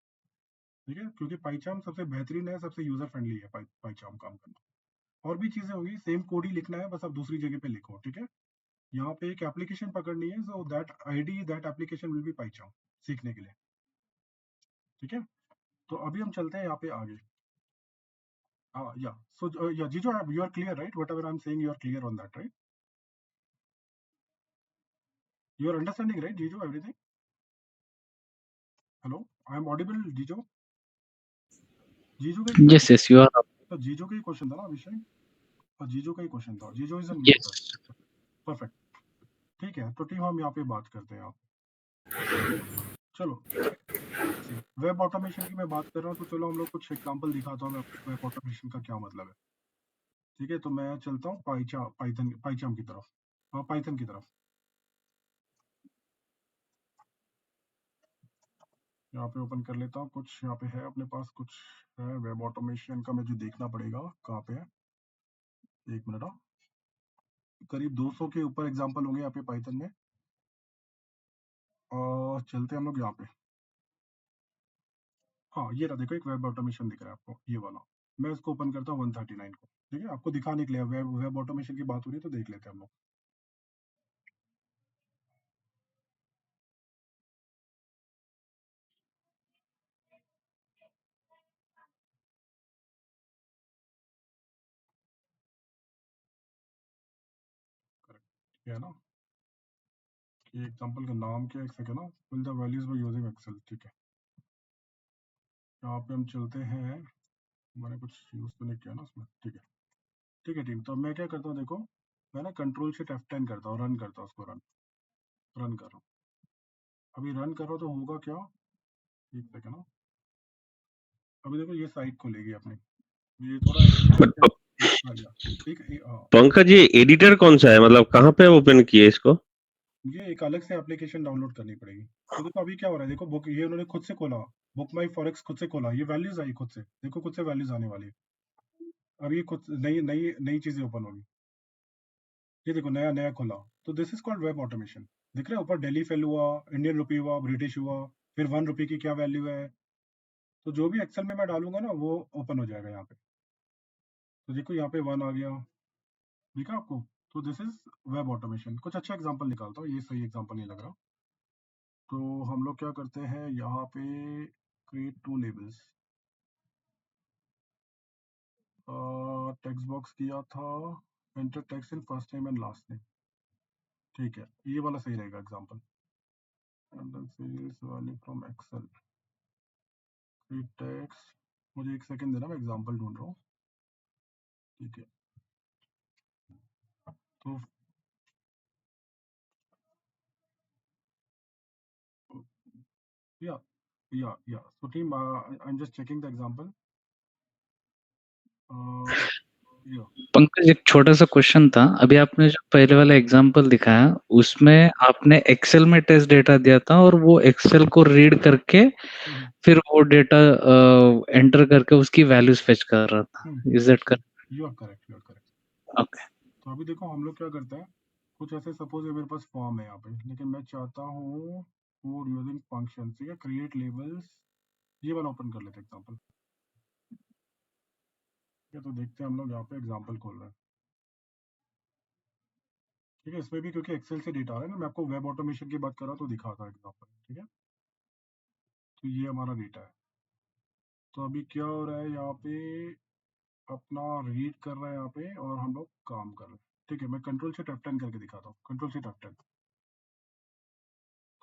ठीक है, क्योंकि पाइचार्म सबसे बेहतरीन है, सबसे यूजर फ्रेंडली है पाइचार्म काम करना। और भी चीजें होंगी, सेम कोड ही लिखना है, बस आप दूसरी जगह पे लिखो, ठीक है। यहाँ पे एक एप्लीकेशन पकड़नी है, so that IDE, that application will be PyCharm, सीखने के लिए, ठीक है। तो अभी हम चलते हैं यहाँ पे आगे। Yeah, so yeah, Jijo, you are clear, right? Whatever I'm saying, you are clear on that, right? You are understanding, right, Jijo, everything? Hello, I am audible, Jijo? Jijo का ही Yes, yes, you are. तो जीजो का ही question था ना अभिषेक, और जीजो का ही question था, जीजो इज अ Yes. परफेक्ट, ठीक है। तो टीम हम यहाँ पे बात करते हैं आप चलो वेब ऑटोमेशन की मैं बात कर रहा हूँ, तो चलो हम लोग कुछ एग्जांपल दिखाता हूँ मैं आपको वेब ऑटोमेशन का क्या मतलब है। ठीक है, तो मैं चलता हूँ पाइथन की तरफ, पाइथन की तरफ। यहाँ पे ओपन कर लेता हूँ, कुछ यहाँ पे है अपने पास, कुछ है वेब ऑटोमेशन का, मुझे देखना पड़ेगा कहाँ पे है। एक मिनट, करीब 200 के ऊपर एग्जांपल होंगे यहाँ पे पाइथन में। और चलते हम लोग यहाँ पे। हाँ, ये रहा, देखो एक वेब ऑटोमेशन दिख रहा है आपको, ये वाला। मैं इसको ओपन करता हूँ 139 को। ठीक है, आपको दिखाने के लिए वेब ऑटोमेशन की बात हो रही है, तो देख लेते हैं हम लोग। करेक्ट है ना, ये एग्जांपल का नाम क्या है, एक सेकंड ना, fill the values by using Excel. ठीक है, यहाँ पे हम चलते हैं, मैंने कुछ यूज तो नहीं किया ना उसमें। ठीक है, ठीक है टीम, तो मैं क्या करता हूँ, देखो मैं ना कंट्रोल शिफ्ट F10 करता हूँ, रन करता हूँ उसको, रन कर रहा हूँ। अभी रन कर रहा हूँ तो होगा क्या, एक सेकंड ना, अभी देखो ये साइट खुलेगी अपनी, ये थोड़ा बट आ गया। ठीक है, पंकज, ये एडिटर कौन सा है, मतलब कहाँ पे ओपन किए इसको? ये एक अलग से एप्लीकेशन डाउनलोड करनी पड़ेगी। तो देखो अभी क्या हो रहा है, देखो बुक ये उन्होंने खुद से खोला, बुक माई फॉरेक्स खुद से खोला, ये वैल्यूज आई खुद से, देखो खुद से वैल्यूज आने वाली है। अब ये खुद नई नई नई चीजें ओपन होगी, ये देखो नया नया खुला। तो this is called web automation. दिख रहा है ऊपर दिल्ली फेल हुआ, इंडियन रुपी हुआ, ब्रिटिश हुआ, फिर 1 रुपये की क्या वैल्यू है। तो जो भी एक्सेल में मैं डालूंगा ना वो ओपन हो जाएगा यहाँ पे। तो देखो यहाँ पे 1 आ गया, दिखा आपको। तो दिस इज वेब ऑटोमेशन। कुछ अच्छा एग्जांपल निकालता हूँ, ये सही एग्जांपल नहीं लग रहा। तो हम लोग क्या करते हैं यहाँ पे, क्रिएट 2 लेबल्स, टेक्स्ट बॉक्स किया था, enter text in first name and last name. ठीक है, ये वाला सही रहेगा example. And then cells value from Excel, create text. मुझे एक सेकंड देना, मैं एग्जांपल ढूंढ रहा हूँ। ठीक है, तो या so team, I am just checking the example. या पंकज, एक छोटा सा क्वेश्चन था। अभी आपने जो पहले वाला एग्जांपल दिखाया उसमें आपने एक्सेल में टेस्ट डेटा दिया था और वो एक्सेल को रीड करके फिर वो डेटा एंटर करके उसकी वैल्यूज फेच कर रहा था। Is that correct? You are correct, okay. तो अभी देखो हम लोग क्या करते हैं, कुछ ऐसे सपोज मेरे पास फॉर्म है यहाँ पे, लेकिन मैं चाहता हूँ कोड यूजिंग फंक्शन। ठीक है, क्रिएट लेबल्स, ये वाला ओपन कर लेते हैं एग्जांपल। ठीक है, तो देखते हैं हम लोग यहाँ पे एग्जांपल खोल रहे हैं। ठीक है, इसमें भी क्योंकि एक्सेल से डेटा आ रहा है ना, मैं आपको वेब ऑटोमेशन की बात कर रहा हूँ तो दिखा था एग्जांपल। ठीक है, तो ये हमारा डेटा है। तो अभी क्या हो रहा है यहाँ पे, अपना रीड कर रहा है यहाँ पे और हम लोग काम कर रहे हैं। ठीक है, मैं कंट्रोल शिफ्ट F10 करके दिखाता हूँ, कंट्रोल शिफ्ट F10।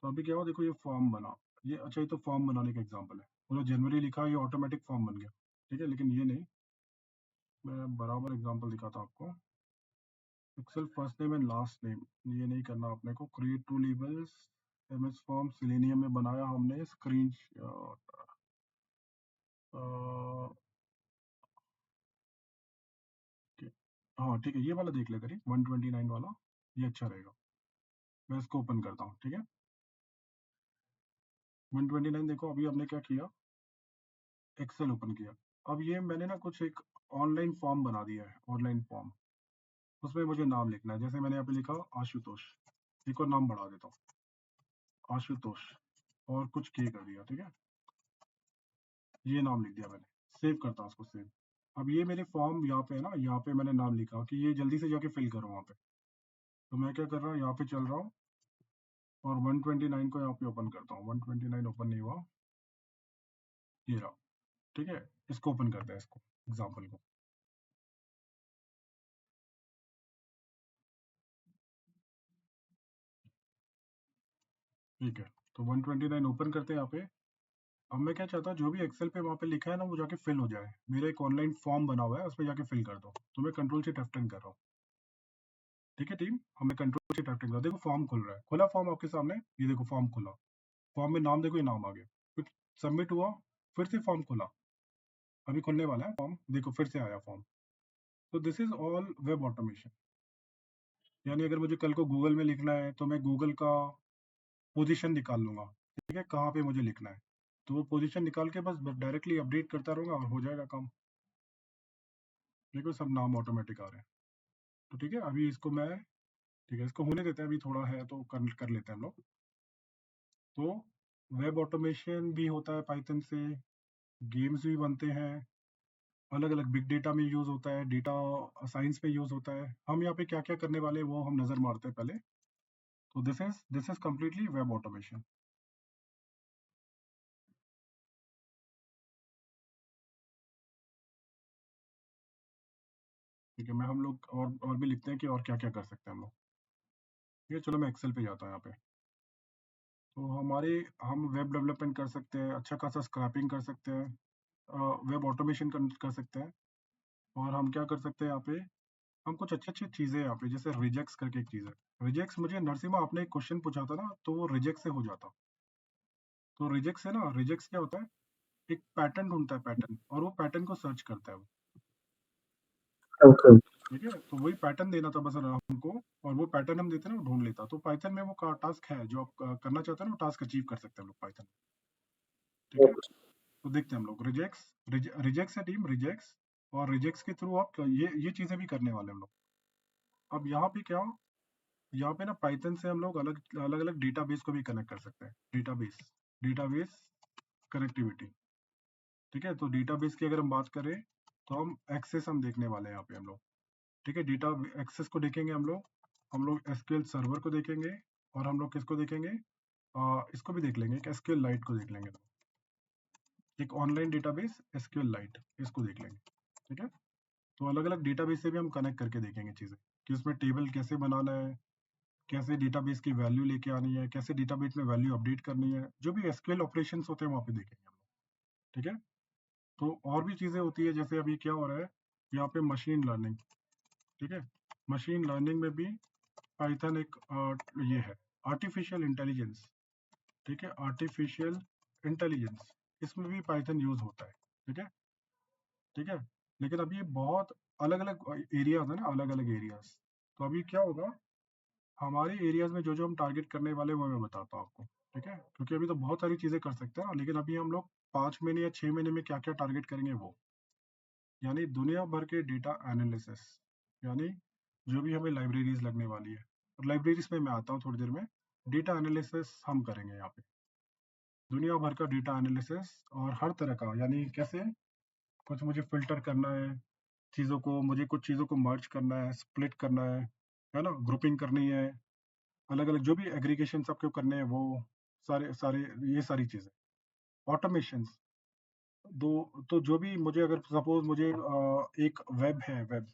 तो अभी क्या हुआ, देखो ये फॉर्म बना, ये अच्छा, ये तो फॉर्म बनाने का एग्जांपल है, पूरा जनवरी लिखा, ये ऑटोमेटिक फॉर्म बन गया। ठीक है, लेकिन ये नहीं, मैं बराबर एग्जांपल दिखाता हूँ आपको। Excel first name and last name, ये नहीं करना अपने को। Create 2 labels, MS form Selenium में बनाया हमने, स्क्रीन, हाँ ठीक है, ये वाला देख लेते हैं, 129 वाला, ये अच्छा रहेगा। मैं इसको ओपन करता हूँ। ठीक है, 129 देखो, अभी हमने क्या किया, एक्सेल ओपन किया। अब ये मैंने ना कुछ एक ऑनलाइन फॉर्म बना दिया है, ऑनलाइन फॉर्म। उसमें मुझे नाम लिखना है, जैसे मैंने यहाँ पे लिखा आशुतोष, एक और नाम बढ़ा देता हूँ, आशुतोष, और कुछ के कर दिया। ठीक है, ये नाम लिख दिया मैंने, सेव करता हूँ उसको, सेव। अब ये मेरे फॉर्म यहाँ पे है ना, यहाँ पे मैंने नाम लिखा कि ये जल्दी से जाके फिल करो वहाँ पे। तो मैं क्या कर रहा हूँ, यहाँ पे चल रहा हूँ और 129 को यहाँ पे ओपन करता हूँ। 129 ओपन नहीं हुआ, ये रहा। ठीक है, इसको ओपन करते हैं, इसको एग्जाम्पल को। ठीक है, तो 129 ओपन करते हैं यहाँ पे। अब मैं क्या चाहता हूँ, जो भी एक्सेल पे वहाँ पे लिखा है ना, वो जाके फिल हो जाए। मेरा एक ऑनलाइन फॉर्म बना हुआ है, उसमें जाके फिल कर दो। तो मैं कंट्रोल से F10 कर रहा हूँ। ठीक है टीम, हमें कंट्रोल से F10 कर, देखो फॉर्म खुल रहा है, खुला फॉर्म आपके सामने, ये देखो फॉर्म खुला। फॉर्म में नाम देखो, ये नाम आ गया, फिर सबमिट हुआ, फिर से फॉर्म खुला, अभी खुलने वाला है फॉर्म, देखो फिर से आया फॉर्म। तो this is all web automation. यानी अगर मुझे कल को गूगल में लिखना है तो मैं गूगल का पोजीशन निकाल लूंगा, ठीक है, कहाँ पे मुझे लिखना है, तो वो पोजीशन निकाल के बस डायरेक्टली अपडेट करता रहूंगा और हो जाएगा काम। देखो सब नाम ऑटोमेटिक आ रहे हैं। तो ठीक है, अभी इसको मैं, ठीक है, इसको होने देते हैं, अभी थोड़ा है तो कर लेते हैं हम लोग। तो वेब ऑटोमेशन भी होता है पाइथन से, गेम्स भी बनते हैं, अलग अलग बिग डेटा में यूज होता है, डेटा साइंस में यूज होता है। हम यहाँ पे क्या क्या करने वाले हैं वो हम नजर मारते हैं पहले। तो this is completely web automation. ठीक है, मैं हम लोग और भी लिखते हैं कि और क्या क्या कर सकते हैं हम लोग। ठीक है, चलो मैं एक्सेल पे जाता हूँ यहाँ पे। तो हम वेब डेवलपमेंट कर सकते हैं, अच्छा खासा स्क्रैपिंग कर सकते हैं, वेब ऑटोमेशन कर सकते हैं, और हम क्या कर सकते हैं यहाँ पे, हम कुछ अच्छी अच्छी चीजें यहाँ पे, जैसे रिजेक्ट्स करके एक चीज है। रिजेक्ट्स, मुझे नरसिम्हा आपने एक क्वेश्चन पूछा था ना, तो वो रिजेक्ट से हो जाता। तो रिजेक्ट से ना, रिजेक्ट्स क्या होता है, एक पैटर्न ढूंढता है, पैटर्न, और वो पैटर्न को सर्च करता है वो। ओके। ठीक है, तो वही पैटर्न देना था बस हमको, और वो पैटर्न हम देते ना, वो ढूंढ लेता। तो पाइथन में वो टास्क है जो आप करना चाहते हैं ना, वो टास्क अचीव कर सकते हैं हम लोग पाइथन। ठीक है, तो देखते हैं हम लोग रिजेक्ट्स, रिजेक्ट्स है टीम, रिजेक्ट्स, और रिजेक्ट्स के थ्रू आप ये चीजें भी करने वाले हम लोग। अब यहाँ पे क्या, यहाँ पे ना पाइथन से हम लोग अलग अलग अलग डेटाबेस को भी कनेक्ट कर सकते हैं। Database connectivity. ठीक है, तो डेटाबेस की अगर हम बात करें तो हम एक्सेस हम देखने वाले हैं यहाँ पे हम लोग। ठीक है, डेटा एक्सेस को देखेंगे हम लोग एसक्यूएल सर्वर को देखेंगे, और हम लोग किसको देखेंगे, इसको भी देख लेंगे, एक एसक्यूएल लाइट को देख लेंगे, एक ऑनलाइन डेटाबेस एसक्यूएल लाइट, इसको देख लेंगे। ठीक है, तो अलग अलग डेटाबेस से भी हम कनेक्ट करके देखेंगे चीजें, कि उसमें टेबल कैसे बनाना है, कैसे डेटाबेस की वैल्यू लेके आनी है, कैसे डेटाबेस में वैल्यू अपडेट करनी है, जो भी एसक्यूएल ऑपरेशंस होते हैं वहाँ पे देखेंगे हम लोग। ठीक है, तो और भी चीजें होती है, जैसे अभी क्या हो रहा है यहाँ पे, मशीन लर्निंग। ठीक है, मशीन लर्निंग में भी पाइथन एक ये है, आर्टिफिशियल इंटेलिजेंस। ठीक है, आर्टिफिशियल इंटेलिजेंस, इसमें भी पाइथन यूज होता है। ठीक है, ठीक है, लेकिन अभी बहुत अलग अलग एरियाज है ना, अलग अलग एरियाज। तो अभी क्या होगा, हमारे एरियाज में जो जो हम टारगेट करने वाले हैं वो मैं बताता हूँ आपको। ठीक है, क्योंकि अभी तो बहुत सारी चीजें कर सकते हैं ना, लेकिन अभी हम लोग 5 महीने या 6 महीने में क्या क्या टारगेट करेंगे वो, यानी दुनिया भर के डेटा एनालिसिस, यानी जो भी हमें लाइब्रेरीज लगने वाली है, और लाइब्रेरीज में मैं आता हूँ थोड़ी देर में। डेटा एनालिसिस हम करेंगे यहाँ पे, दुनिया भर का डेटा एनालिसिस, और हर तरह का, यानी कैसे कुछ मुझे फिल्टर करना है चीज़ों को, मुझे कुछ चीज़ों को मर्ज करना है, स्प्लिट करना है ना, ग्रुपिंग करनी है, अलग अलग जो भी एग्रीगेशन सबके करने हैं वो सारे सारे, ये सारी चीज़ें ऑटोमेशन। दो, तो जो भी मुझे, अगर सपोज मुझे एक वेब है,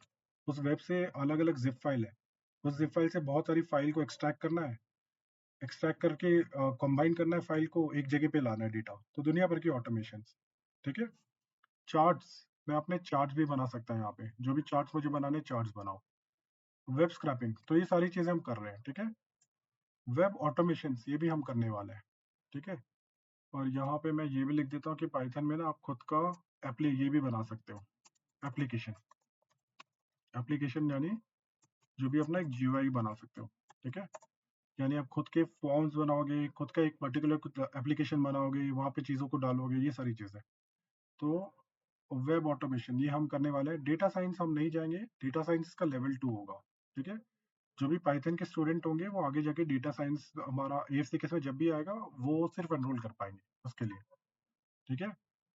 उस वेब से अलग अलग जिप फाइल है, उस जिप फाइल से बहुत सारी फाइल को एक्सट्रैक्ट करना है, एक्सट्रैक्ट करके कंबाइन करना है, फाइल को एक जगह पे लाना है डेटा, तो दुनिया भर की ऑटोमेशन। ठीक है, चार्ट्स, मैं अपने चार्ट्स भी बना सकता हूँ यहाँ पे, जो भी चार्ट्स मुझे बनाने, चार्ट्स बनाओ। वेब स्क्रैपिंग, तो ये सारी चीजें हम कर रहे हैं। ठीक है, वेब ऑटोमेशन ये भी हम करने वाले हैं। ठीक है, और यहाँ पे मैं ये भी लिख देता हूँ कि पाइथन में ना आप खुद का ये भी बना सकते हो, एप्लीकेशन यानी जो भी अपना एक जीयूआई बना सकते हो। ठीक है, यानी आप खुद के फॉर्म्स बनाओगे, खुद का एक पर्टिकुलर एप्लीकेशन बनाओगे, वहाँ पे चीज़ों को डालोगे, ये सारी चीज़ें। तो वेब ऑटोमेशन ये हम करने वाले हैं। डेटा साइंस हम नहीं जाएंगे, डेटा साइंस का लेवल 2 होगा। ठीक है, जो भी पाइथन के स्टूडेंट होंगे वो आगे जाके डेटा साइंस, हमारा AFCKS में जब भी आएगा वो सिर्फ एनरोल कर पाएंगे उसके लिए। ठीक है,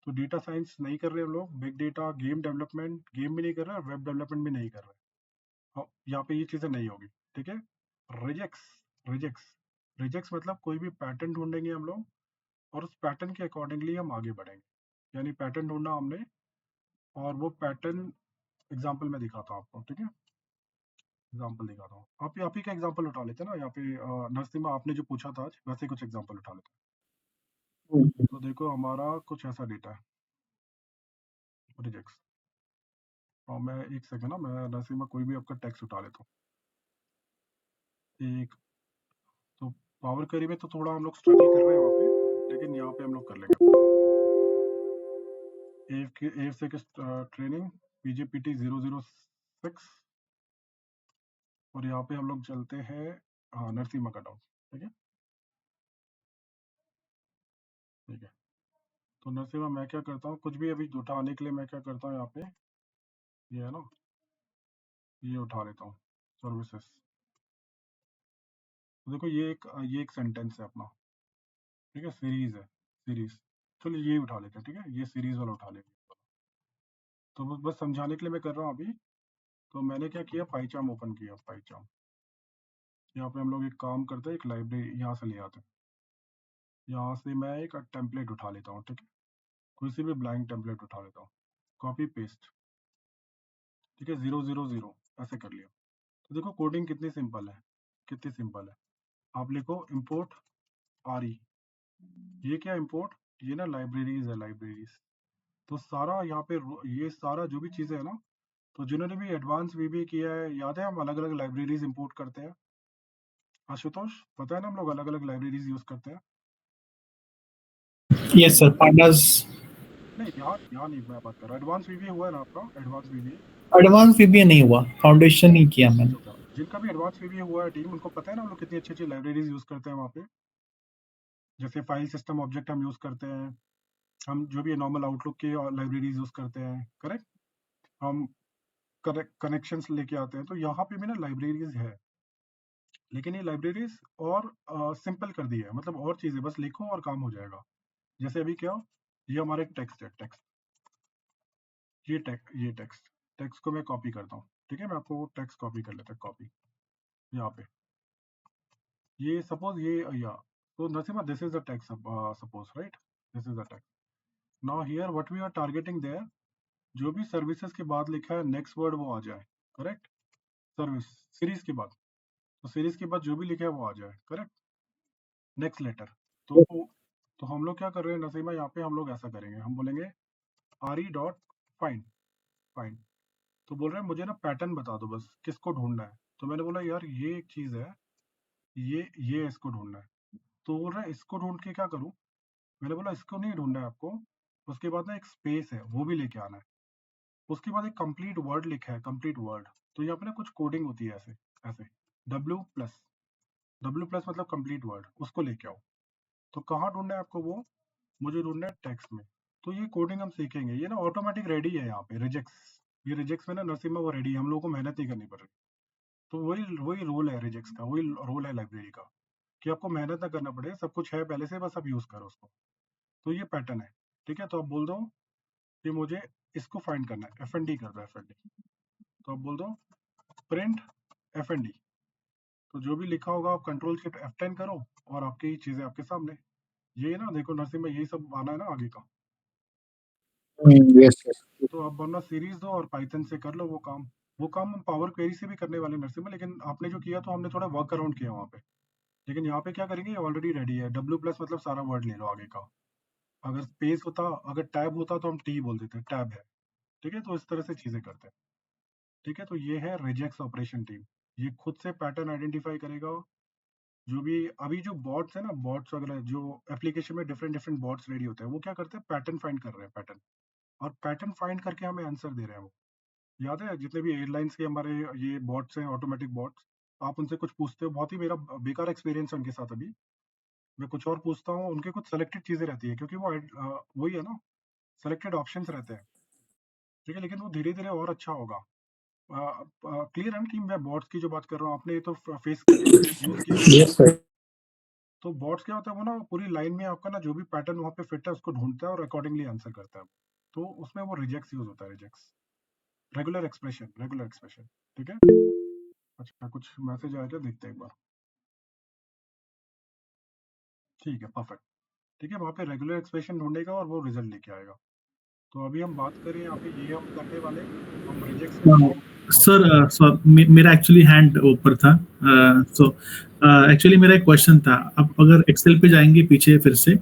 तो डेटा साइंस नहीं कर रहे हम लोग, big data, game development, game भी नहीं कर रहे, वेब डेवलपमेंट भी नहीं कर रहे। यहाँ पे ये चीजें नहीं होगी। ठीक है, रिजेक्ट्स, रिजेक्ट्स रिजेक्ट्स मतलब कोई भी पैटर्न ढूंढेंगे हम लोग, और उस पैटर्न के अकॉर्डिंगली हम आगे बढ़ेंगे। यानी पैटर्न ढूंढना हमने, और वो पैटर्न एग्जाम्पल में दिखाता हूँ आपको। ठीक है, एग्जाम्पल दिखाता हूँ, आप ही का एग्जाम्पल उठा लेते हैं ना, यहाँ पे नरसिम्हा आपने जो पूछा था आज, वैसे कुछ एग्जाम्पल उठा लेते हैं। तो देखो हमारा कुछ ऐसा डेटा है, रिजेक्ट्स, और मैं एक सेकंड ना, मैं नरसिम्हा कोई भी आपका टेक्स्ट उठा लेता हूँ एक। तो पावर क्वेरी में तो थोड़ा हम लोग स्ट्रगल कर रहे हैं वहाँ पे, लेकिन यहाँ पे हम लोग कर लेंगे AFC ट्रेनिंग PGPT 006 और यहाँ पे हम लोग चलते हैं हाँ नरसिम्हा का डाउन। ठीक है ठीक है। तो नरसिम्हा मैं क्या करता हूँ, कुछ भी अभी उठाने के लिए मैं क्या करता हूँ, यहाँ पे ये है ना, ये उठा लेता हूँ सर्विसेज। तो देखो ये एक सेंटेंस है अपना, ठीक है, सीरीज है सीरीज। चलो ये उठा लेते हैं, ठीक है, ये सीरीज वाला उठा लेंगे। तो बस समझाने के लिए मैं कर रहा हूँ अभी। तो मैंने क्या किया, पाइचाम ओपन किया, पाइचाम। यहाँ पे हम लोग एक काम करते हैं, एक लाइब्रेरी यहाँ से ले आते हैं। यहाँ से मैं एक टेम्पलेट उठा लेता हूँ, ठीक है, कोई सी भी ब्लैंक टेम्पलेट उठा लेता हूँ, कॉपी पेस्ट, ठीक है, 000 ऐसे कर लिया। तो देखो कोडिंग कितनी सिंपल है, कितनी सिंपल है। आप लिखो इम्पोर्ट RE, ये क्या इम्पोर्ट, ये ना लाइब्रेरीज है, लाइब्रेरीज। तो सारा यहाँ पे ये सारा जो भी चीज़ें है ना, तो जिन्होंने भी एडवांस VBA किया है, याद है हम अलग अलग लाइब्रेरीज इंपोर्ट करते हैं। आशुतोष पता है ना, हम लोग अलग अलग लाइब्रेरीज यूज करते हैं। Yes sir, pandas. नहीं यहाँ नहीं मैं बात कर रहा, एडवांस VBA हुआ है ना आपका, एडवांस VBA। एडवांस VBA नहीं हुआ, फाउंडेशन ही किया मैंने। जिनका भी एडवांस VBA हुआ है टीम, उनको पता है ना हम लोग कितनी अच्छी अच्छी लाइब्रेरीज यूज करते हैं वहाँ पे। जैसे फाइल सिस्टम ऑब्जेक्ट हम यूज करते हैं, हम जो भी नॉर्मल आउटलुक के लाइब्रेरीज यूज करते हैं, करेक्ट, हम कनेक्शंस लेके आते हैं। तो यहाँ पे भी ना लाइब्रेरीज है, लेकिन ये लाइब्रेरीज और सिंपल कर दी है, मतलब और चीजें बस लिखो और काम हो जाएगा। जैसे अभी क्या, ये हमारा एक टेक्स्ट है, टेक्स्ट, ये टेक्स्ट को मैं कॉपी करता हूँ, ठीक है, मैं आपको टेक्स्ट कॉपी कर लेता हूँ, कॉपी यहाँ पे, ये सपोज ये या तो Narasimha this is the text suppose, right, this is the text. Now here what we are targeting there, जो भी सर्विसेज के बाद लिखा है नेक्स्ट वर्ड वो आ जाए, करेक्ट, सर्विस सीरीज के बाद, तो सीरीज के बाद जो भी लिखा है वो आ जाए, करेक्ट, नेक्स्ट लेटर। तो हम लोग क्या कर रहे हैं नसीमा, यहाँ पे हम लोग ऐसा करेंगे, हम बोलेंगे RE.find, फाइंड। तो बोल रहे हैं मुझे ना पैटर्न बता दो बस, किसको ढूंढना है। तो मैंने बोला यार ये एक चीज है, ये इसको ढूंढना है। तो बोल रहा है इसको ढूंढ के क्या करूं, मैंने बोला इसको नहीं ढूंढना है आपको, उसके बाद ना एक स्पेस है वो भी लेके आना है, उसके बाद एक कंप्लीट वर्ड लिखा है, कंप्लीट वर्ड। तो यहाँ पे ना कुछ कोडिंग होती है ऐसे ऐसे, W प्लस मतलब कंप्लीट वर्ड, उसको लेके आओ। तो कहाँ ढूंढना है आपको, वो मुझे ढूंढना है टेक्स्ट में। तो ये कोडिंग हम सीखेंगे, ये ना ऑटोमेटिक रेडी है यहाँ पे, रिजेक्ट्स, ये रिजेक्ट्स में ना नरसिम्हा वो रेडी है, हम लोगों को मेहनत नहीं करनी पड़ रही। तो वही रोल है रिजेक्ट्स का, वही रोल है लाइब्रेरी का, कि आपको मेहनत ना करना पड़े, सब कुछ है पहले से, बस आप यूज करो उसको। तो ये पैटर्न है, ठीक है। तो आप बोल दो कि मुझे इसको फाइंड करना है, FND कर दो, FND। तो आप बोल दो प्रिंट FND। तो जो भी लिखा होगा आप कंट्रोल शिफ्ट F10 करो और आपकी चीजें आपके सामने। ये ना देखो नरसिम्हा, यही सब आना है ना आगे का। यस तो आप वरना सीरीज दो और पाइथन से कर लो वो काम हम पावर क्वेरी से भी करने वाले नरसिम्हा, लेकिन आपने जो किया तो हमने थोड़ा वर्क अराउंड किया वहाँ पे। लेकिन यहाँ पे क्या करेंगे, ऑलरेडी रेडी है, W+ मतलब सारा वर्ड ले लो आगे का। अगर स्पेस होता, अगर टैब होता तो हम T बोल देते, टैब है, ठीक है। तो इस तरह से चीजें करते हैं, ठीक है। तो ये है रिजेक्ट्स ऑपरेशन टीम, ये खुद से पैटर्न आइडेंटिफाई करेगा। जो भी अभी जो बॉट्स है ना, बॉट्स वगैरह जो एप्लीकेशन में डिफरेंट बॉट्स रेडी होते हैं, वो क्या करते हैं, पैटर्न फाइंड कर रहे हैं, पैटर्न, और पैटर्न फाइंड करके हमें आंसर दे रहे हैं। वो याद है जितने भी एयरलाइंस के हमारे ये बॉट्स हैं, ऑटोमेटिक बॉट्स, आप उनसे कुछ पूछते हो, बहुत ही मेरा बेकार एक्सपीरियंस है उनके साथ। अभी मैं कुछ और पूछता हूँ, उनके कुछ सेलेक्टेड चीजें रहती है, क्योंकि वो वही है ना, सेलेक्टेड ऑप्शंस रहते हैं, ठीक है। लेकिन वो धीरे धीरे और अच्छा होगा। क्लियर है ना टीम, मैं बॉट्स की जो बात कर रहा हूँ, आपने ये तो फेस यूज किया। Yes sir. तो बॉट्स क्या होता है, वो ना पूरी लाइन में आपका ना जो भी पैटर्न वहाँ पे फिट है उसको ढूंढता है और अकॉर्डिंगली आंसर करता है। तो उसमें वो रिजेक्ट्स यूज होता है, रिजेक्ट्स, रेगुलर एक्सप्रेशन, ठीक है। अच्छा कुछ मैसेज आया क्या, देखते हैं एक बार। ठीक है, परफेक्ट, ठीक है। वहाँ पे रेगुलर एक्सप्रेशन ढूंढेगा और वो रिजल्ट लेके आएगा। तो अभी हम बात करें यहाँ पे, ये हम करने वाले, हम रिजेक्ट्स। सर मेरा एक्चुअली हैंड ऊपर था, सो एक्चुअली मेरा एक क्वेश्चन था। अब अगर एक्सेल पे जाएंगे पीछे फिर से,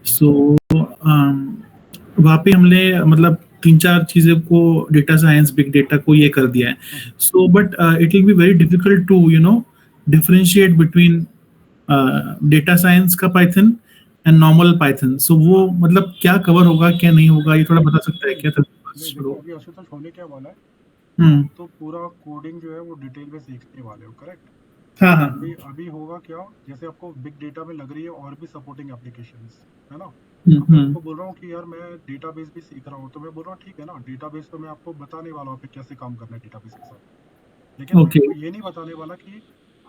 सो वहाँ पे हमने मतलब 3-4 चीजें को, डेटा साइंस, बिग डेटा को ये कर दिया है। So but it will be very difficult to differentiate between data science का Python and normal Python, so वो मतलब क्या कवर होगा क्या नहीं होगा, ये थोड़ा बता सकता है क्या? नहीं देखो, अभी आशुतोष होने क्या वाला है, हम्म, तो पूरा कोडिंग जो है वो डिटेल में सीखने वाले हो, करेक्ट? हाँ हाँ, अभी अभी होगा क्या, जैसे आपको बिग डेटा में लग रही है और भी सपोर्टिंग एप्लीकेशंस, है ना? अब मैं आपको बोल रहा हूँ कि यार मैं डेटाबेस भी सीख रहा हूँ, तो मैं बोल रहा हूँ ठीक है ना, डेटाबेस तो मैं आपको बताने वाला हूँ कैसे काम करना है डेटाबेस के साथ, लेकिन मैं ओके, आपको ये नहीं बताने वाला कि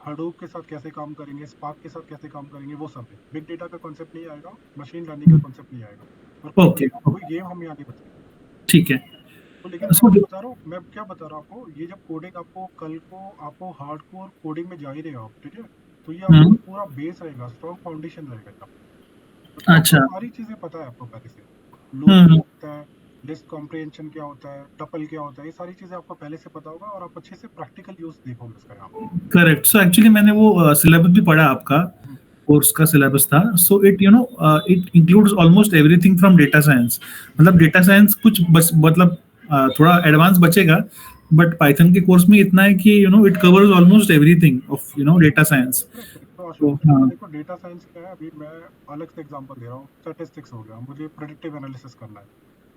हडूप के साथ कैसे काम करेंगे, स्पार्क के साथ कैसे काम करेंगे, वो सब है। बिग डेटा का कॉन्सेप्ट नहीं आएगा, मशीन लर्निंग का कॉन्सेप्ट नहीं आएगा, और ओके, कोई गेम हम यहाँ नहीं बताएंगे। ठीक है। तो लेकिन मैं So, क्या बता रहा हूँ, मैं क्या बता रहा हूँ आपको, ये जब कोडिंग आपको कल को आपको हार्डकोर कोडिंग में जा ही रहे हो आप, ठीक है, तो ये आपका पूरा बेस रहेगा, स्ट्रॉन्ग फाउंडेशन रहेगा आपका, क्योंकि आपको अच्छा, सारी चीजें पता है आपको पहले से, लूप क्या होता है, लिस्ट कॉम्प्रिहेंशन क्या होता है, टपल क्या होता है, ये सारी चीजें आपको पहले से पता होगा, और आप अच्छे से प्रैक्टिकल यूज देखोगे इसका यहाँ पे। करेक्ट। सो एक्चुअली मैंने वो सिलेबस भी पढ़ा आपका, कोर्स का सिलेबस था। So it it includes almost everything from data science. मतलब डेटा साइंस कुछ बस मतलब थोड़ा एडवांस बचेगा, बट पाइथन के कोर्स में इतना है कि it covers almost everything of data science. तो तो आशुतोष हाँ, देखो, डेटा साइंस क्या है, अभी मैं अलग से एग्जांपल दे रहा हूँ, स्टैटिस्टिक्स हो गया, मुझे प्रेडिक्टिव एनालिसिस करना है,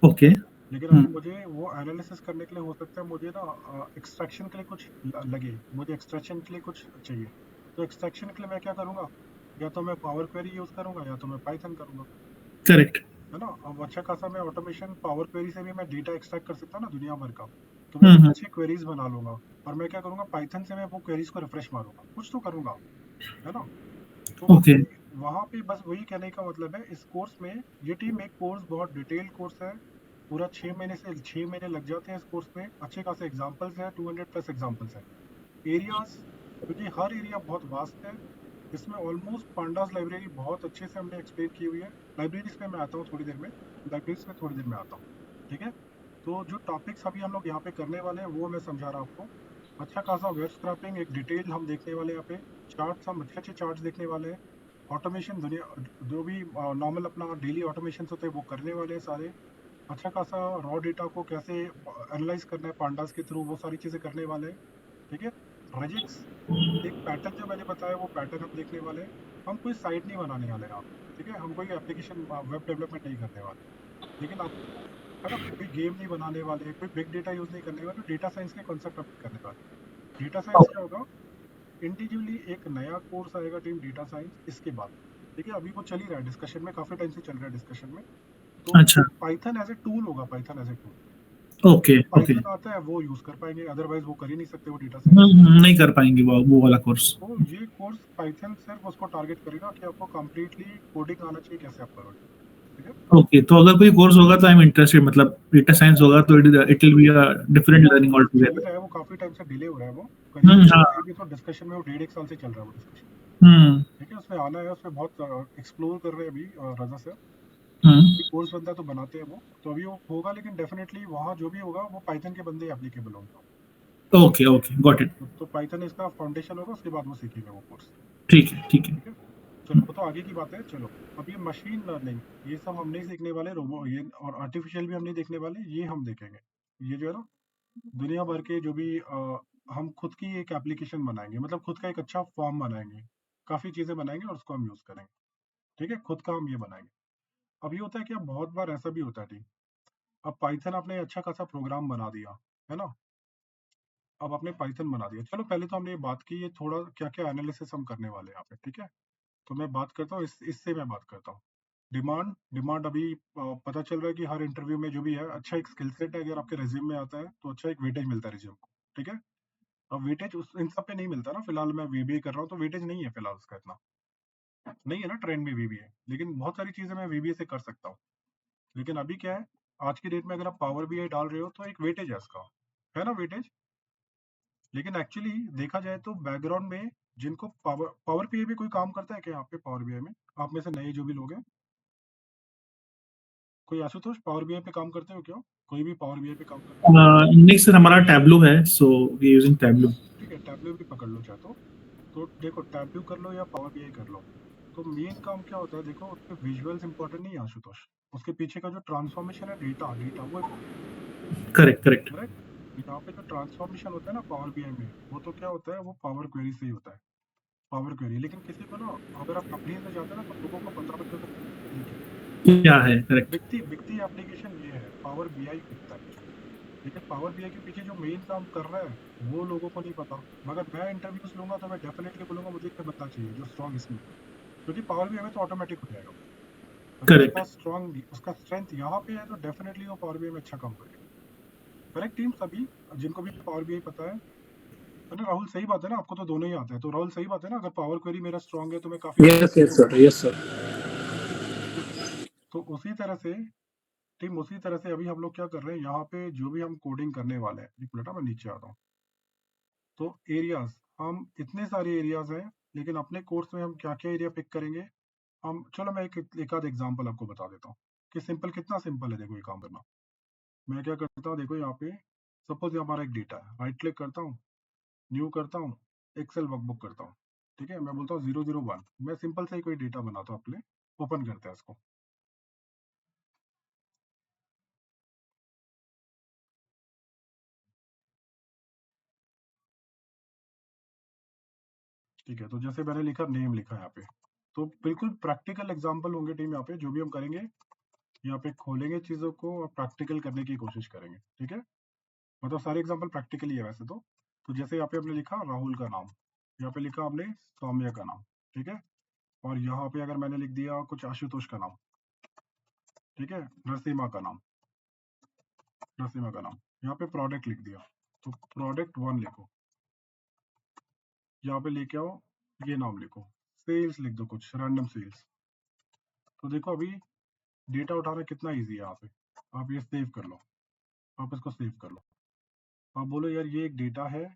ओके, लेकिन अभी मुझे वो एनालिसिस करने के लिए हो सकता है मुझे ना एक्सट्रैक्शन के लिए कुछ लगे, मुझे एक्सट्रैक्शन के लिए कुछ चाहिए, तो एक्सट्रैक्शन के लिए मैं क्या करूंगा, या तो मैं पावर क्वेरी यूज करूंगा या तो मैं पाइथन करूंगा, करेक्ट, है ना? अब अच्छा खासा मैं ऑटोमेशन पावर क्वेरी से भी मैं डेटा एक्सट्रैक्ट कर सकता हूँ ना दुनिया भर का, तो मैं कुछ अच्छी क्वेरीज बना लूंगा, और मैं क्या करूंगा, पाइथन से मैं वो क्वेरीज को रिफ्रेश मारूंगा, कुछ तो करूंगा, है ना? तो ओके, वहां पे बस वही कहने का मतलब है, इस कोर्स में ये टीम, एक कोर्स बहुत डिटेल कोर्स है, पूरा 6 महीने लग जाते हैं इस कोर्स में, अच्छे खासे एग्जाम्पल्स है, 200+ एग्जाम्पल्स है, एरियाज, क्योंकि हर एरिया बहुत वास्ट है, इसमें ऑलमोस्ट पांडास लाइब्रेरी बहुत अच्छे से हमने एक्सप्लेन की हुई है। लाइब्रेरीज पे मैं आता हूँ थोड़ी देर में, लाइब्रेरीज पे थोड़ी देर में आता हूँ, ठीक है? तो जो टॉपिक्स अभी हम लोग यहाँ पे करने वाले हैं वो मैं समझा रहा हूँ आपको, अच्छा खासा वेब स्क्रैपिंग एक डिटेल हम देखने वाले हैं यहाँ पे, चार्ट्स हम अच्छे अच्छे चार्ट्स देखने वाले हैं, ऑटोमेशन दुनिया जो भी नॉर्मल अपना डेली ऑटोमेशन होते हैं वो करने वाले हैं सारे, अच्छा खासा रॉ डेटा को कैसे एनालाइज करना है पांडास के थ्रू, वो सारी चीज़ें करने वाले हैं, ठीक है? रजिक्स एक पैटर्न जो मैंने बताया वो पैटर्न हम देखने वाले हैं, हम कोई साइट नहीं बनाने वाले यहाँ पे, ठीक है? हम कोई एप्लीकेशन वेब डेवलपमेंट नहीं करने वाले, लेकिन आप, है ना, कोई गेम नहीं बनाने वाले, कोई बिग डेटा यूज नहीं करने वाले, डेटा साइंस के कॉन्सेप्ट अप्लाई करने वाले। डेटा साइंस क्या होगा, इंडिविजुअली एक नया कोर्स आएगा टीम डेटा साइंस इसके बाद, ठीक है? अभी वो चल ही रहा है डिस्कशन में, काफी टाइम से चल रहा है डिस्कशन में, तो अच्छा, पाइथन एज ए टूल होगा, Python as a tool, okay, okay, Python आता है वो यूज कर पाएंगे, अदरवाइज वो कर ही नहीं सकते वो डेटा साइंस। नहीं कर पाएंगे वो वाला कोर्स। तो ये कोर्स पाइथन सिर्फ उसको टारगेट करेगा कि आपको कंप्लीटली कोडिंग आना चाहिए, कैसे आप करोगे, ठीक है? ओके, तो अगर कोई कोर्स होगा तो आई एम इंटरेस्टेड, मतलब डेटा साइंस होगा तो it will be a different learning all चल ही टुगेदर। रहा है वो, काफी टाइम से डिले हो रहा है वो, कहीं हाँ, भी तो डिस्कशन में वो 1.5 साल से चल रहा है वो डिस्कशन, ठीक है? उसमें आना है, उसमें बहुत एक्सप्लोर कर रहे हैं अभी रजा सर, कोर्स बनता है तो बनाते हैं वो, तो अभी वो होगा, लेकिन डेफिनेटली वहाँ जो भी होगा वो पाइथन के बंदे एप्लीकेबल होंगे। Okay, okay, got it. तो पाइथन इसका फाउंडेशन होगा, उसके बाद वो सीखेगा वो कोर्स, ठीक है, ठीक है। ठीक है? चलो वो तो आगे की बात है। चलो अब ये मशीन लर्निंग ये सब हम नहीं सीखने वाले, रोबो ये और आर्टिफिशियल भी हम नहीं देखने वाले, ये हम देखेंगे, ये जो है ना दुनिया भर के जो भी हम खुद की एक एप्लीकेशन बनाएंगे, मतलब खुद का एक अच्छा फॉर्म बनाएंगे, काफी चीजें बनाएंगे और उसको हम यूज करेंगे, ठीक है? खुद का हम ये बनाएंगे। अब ये होता है कि अब बहुत बार ऐसा भी होता है ठीक, अब पाइथन आपने अच्छा खासा प्रोग्राम बना दिया, है ना? अब आपने पाइथन बना दिया, चलो पहले तो हमने ये बात की, ये थोड़ा क्या क्या एनालिसिस हम करने वाले हैं यहाँ पे, ठीक है? तो मैं बात करता हूँ इससे मैं बात करता हूँ डिमांड डिमांड अभी पता चल रहा है कि हर इंटरव्यू में जो भी है, अच्छा एक स्किल सेट है, अगर आपके रेज्यूम में आता है तो अच्छा एक वेटेज मिलता है रिज्यूम को, ठीक है? अब वेटेज इन सब पे नहीं मिलता ना, फिलहाल मैं वीबीए कर रहा हूँ तो वेटेज नहीं है फिलहाल उसका, इतना नहीं है ना ट्रेंड में वीबीए, लेकिन बहुत सारी चीजें मैं वीबीए से कर सकता हूँ। लेकिन अभी क्या है, आज की डेट में अगर आप पावर बीआई डाल रहे हो तो एक वेटेज है उसका, है ना, वेटेज। लेकिन एक्चुअली देखा जाए तो बैकग्राउंड में जिनको पावर बीआई में कोई काम करता है क्या यहाँ पे, पावर बीआई में आप में से नए जो भी लोग हैं, कोई आशुतोष पावर बीआई पे काम करते हो क्या? कोई भी पावर बीआई पे काम करता है? नहीं सर, हमारा टैबलू है, सो वी यूजिंग टैबलू। ठीक है, टैबलू भी पकड़ लो चाहे तो देखो टैबलू कर लो या पावर बीआई कर लो, तो मेन काम क्या होता है, देखो उसके विजुअल्स इंपॉर्टेंट नहीं है आशुतोष, उसके पीछे का जो ट्रांसफॉर्मेशन है, डेटा डेटा वो इम्पोर्टेंट, करेक्ट, करेक्ट। करेक्ट? यहाँ पे जो ट्रांसफॉर्मेशन होता है ना पावर बीआई में, वो तो क्या होता है, वो पावर क्वेरी से ही होता है, पावर क्वेरी। लेकिन किसी को ना अगर आप कंपनी में जाते हैं ना तो लोगों को 15 बच्चों तक क्या है करेक्ट। बिकती एप्लीकेशन ये है, पावर बीआई बिकता है। लेकिन पावर बीआई के पीछे जो मेन काम कर रहा है वो लोगों को नहीं पता। मगर मैं इंटरव्यूज लूंगा तो मैं डेफिनेटली बोलूंगा मुझे एक बंदा चाहिए जो स्ट्रॉन्ग इसमें, क्योंकि पावर बीआई में तो ऑटोमेटिक हो जाएगा। अगर करेक्ट। उसका स्ट्रॉन्ग उसका स्ट्रेंथ यहाँ पे है तो डेफिनेटली वो पावर बीआई में अच्छा काम करेगा। करेक्ट टीम, सभी जिनको भी पावर बीआई पता है ना। राहुल सही बात है ना, आपको तो दोनों ही आते हैं, तो राहुल सही बात है ना, अगर पावर क्वेरी मेरा स्ट्रॉन्ग है तो मैं काफी yes yes sir, yes sir. तो उसी तरह से टीम, उसी तरह से अभी हम लोग क्या कर रहे हैं यहाँ पे, जो भी हम कोडिंग करने वाले हैं, एक मिनट मैं नीचे आता हूँ। तो एरियाज, हम इतने सारे एरियाज हैं, लेकिन अपने कोर्स में हम क्या क्या एरिया पिक करेंगे हम, चलो मैं एक आध एग्जांपल आपको बता देता हूँ कि सिंपल कितना सिंपल है। देखो ये काम करना, मैं क्या करता हूँ, देखो यहाँ पे सपोज ये हमारा एक डेटा है, राइट क्लिक करता हूँ, न्यू करता हूँ, एक्सेल वर्कबुक करता हूँ। ठीक है, मैं बोलता हूँ 001, मैं सिंपल से ही कोई डेटा बनाता हूँ अपने, ओपन करते हैं इसको। ठीक है, तो जैसे मैंने लिखा नेम लिखा यहाँ पे, तो बिल्कुल प्रैक्टिकल एग्जांपल होंगे टीम यहाँ पे, जो भी हम करेंगे यहाँ पे खोलेंगे चीजों को और प्रैक्टिकल करने की कोशिश करेंगे। ठीक है, मतलब सारे एग्जांपल प्रैक्टिकली है वैसे तो जैसे यहाँ पे हमने लिखा राहुल का नाम, यहाँ पे लिखा हमने सौम्या का नाम। ठीक है, और यहाँ पे अगर मैंने लिख दिया कुछ आशुतोष का नाम, ठीक है, नरसिम्हा का नाम, नरसिम्हा का नाम, यहाँ पे प्रोडक्ट लिख दिया, तो प्रोडक्ट 1 लिखो, यहाँ पे लेके आओ ये नाम लिखो, सेल्स लिख दो, कुछ रैंडम सेल्स। तो देखो अभी डेटा उठाना कितना इजी है यहाँ पे। आप ये सेव कर लो, आप इसको सेव कर लो, आप बोलो यार ये एक डेटा है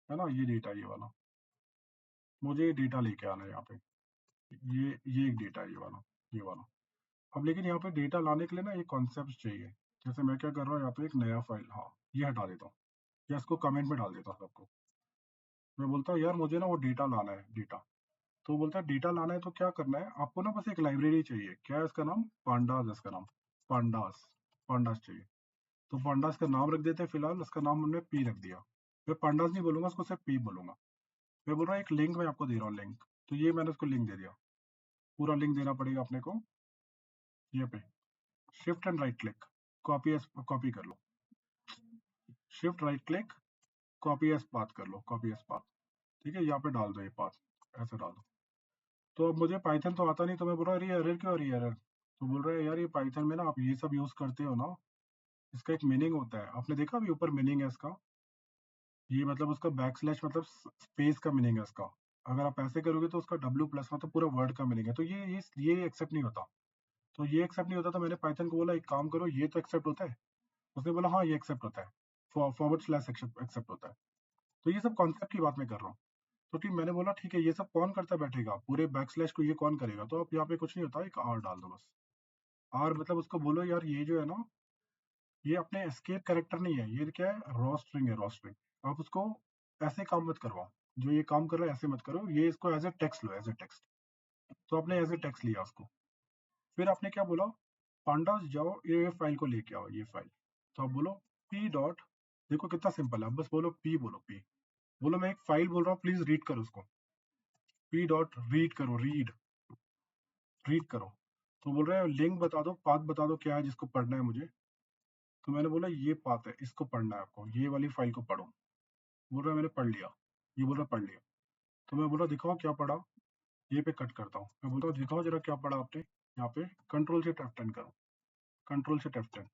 ना, ये डेटा ये वाला, मुझे ये डेटा लेके आना है यहाँ पे, ये एक डेटा है ये वाला। अब लेकिन यहाँ पे डेटा लाने के लिए ना ये कॉन्सेप्ट चाहिए। जैसे मैं क्या कर रहा हूँ, यहाँ पे एक नया फाइल, हाँ ये हटा देता हूँ या इसको कमेंट में डाल देता हूँ सबको। मैं बोलता हूँ यार मुझे ना वो डेटा लाना है, डेटा। तो बोलता है डेटा लाना है तो क्या करना है आपको ना, बस एक लाइब्रेरी चाहिए, क्या है इसका नाम, पांडास, इसका नाम पांडास, पांडास चाहिए। तो पांडास का नाम रख देते हैं, फिलहाल उसका नाम हमने पी रख दिया। मैं पांडास नहीं बोलूंगा, उसको सिर्फ पी बोलूंगा। मैं बोल रहा हूँ एक लिंक मैं आपको दे रहा हूँ, लिंक, तो ये मैंने उसको लिंक दे दिया। पूरा लिंक देना पड़ेगा अपने को, ये पे shift and right click, copy कर लो, shift right click, copy as path कर लो, कॉपी एज पाथ। ठीक है, यहाँ पे डाल दो ये पाथ, ऐसे डाल दो। तो अब मुझे पाइथन तो आता नहीं, तो मैं बोल रहा हूँ अरे एरर क्यों आ रही है, एरर। तो बोल रहा है यार ये पाइथन में ना आप ये सब यूज करते हो ना, इसका एक मीनिंग होता है, आपने देखा अभी ऊपर मीनिंग है इसका, ये मतलब उसका बैक स्लैश मतलब स्पेस का मीनिंग है इसका। अगर आप ऐसे करोगे तो उसका डब्ल्यू प्लस मतलब पूरा वर्ड का मीनिंग है, तो ये एक्सेप्ट नहीं होता। तो ये एक्सेप्ट नहीं होता, तो मैंने पाइथन को बोला एक काम करो, ये तो एक्सेप्ट होता है। उसने बोला हाँ ये एक्सेप्ट होता है, फॉरवर्ड स्लैश एक्सेप्ट होता है। तो ये सब कॉन्सेप्ट की बात मैं कर रहा हूँ। तो ठीक, मैंने बोला ठीक है, ये सब कौन करता बैठेगा, पूरे बैक स्लैश को ये कौन करेगा। तो आप यहाँ पे कुछ नहीं होता, एक आर डाल दो बस। आर मतलब उसको बोलो यार ये जो है ना, ये अपने एस्केप कैरेक्टर नहीं है, ये क्या है, रॉ स्ट्रिंग है, रॉ स्ट्रिंग। आप उसको ऐसे काम मत करवाओ, जो ये काम कर रहा है ऐसे मत करो, ये इसको एज ए टेक्स्ट लो, एज ए टेक्स्ट। तो आपने एज ए टेक्स्ट लिया उसको। फिर आपने क्या बोला, पांडास जाओ ये फाइल को लेके आओ, ये फाइल। तो आप बोलो पी डॉट, देखो कितना सिंपल है, बस बोलो पी, बोलो पी, बोलो मैं एक फाइल बोल रहा हूँ प्लीज रीड करो उसको, पी डॉट रीड करो, रीड करो। तो बोल रहा है लिंक बता दो, पाथ बता दो क्या है जिसको पढ़ना है मुझे। तो मैंने बोला ये पाथ है, इसको पढ़ना है आपको, ये वाली फाइल को पढ़ो। बोल रहा है मैंने पढ़ लिया, ये बोल रहा पढ़ लिया। तो मैं बोला दिखाओ क्या पढ़ा, ये पे कट करता हूँ, मैं बोलता हूँ दिखाओ जरा क्या पढ़ा आपने। यहाँ पे कंट्रोल से F10 करो, कंट्रोल से F10।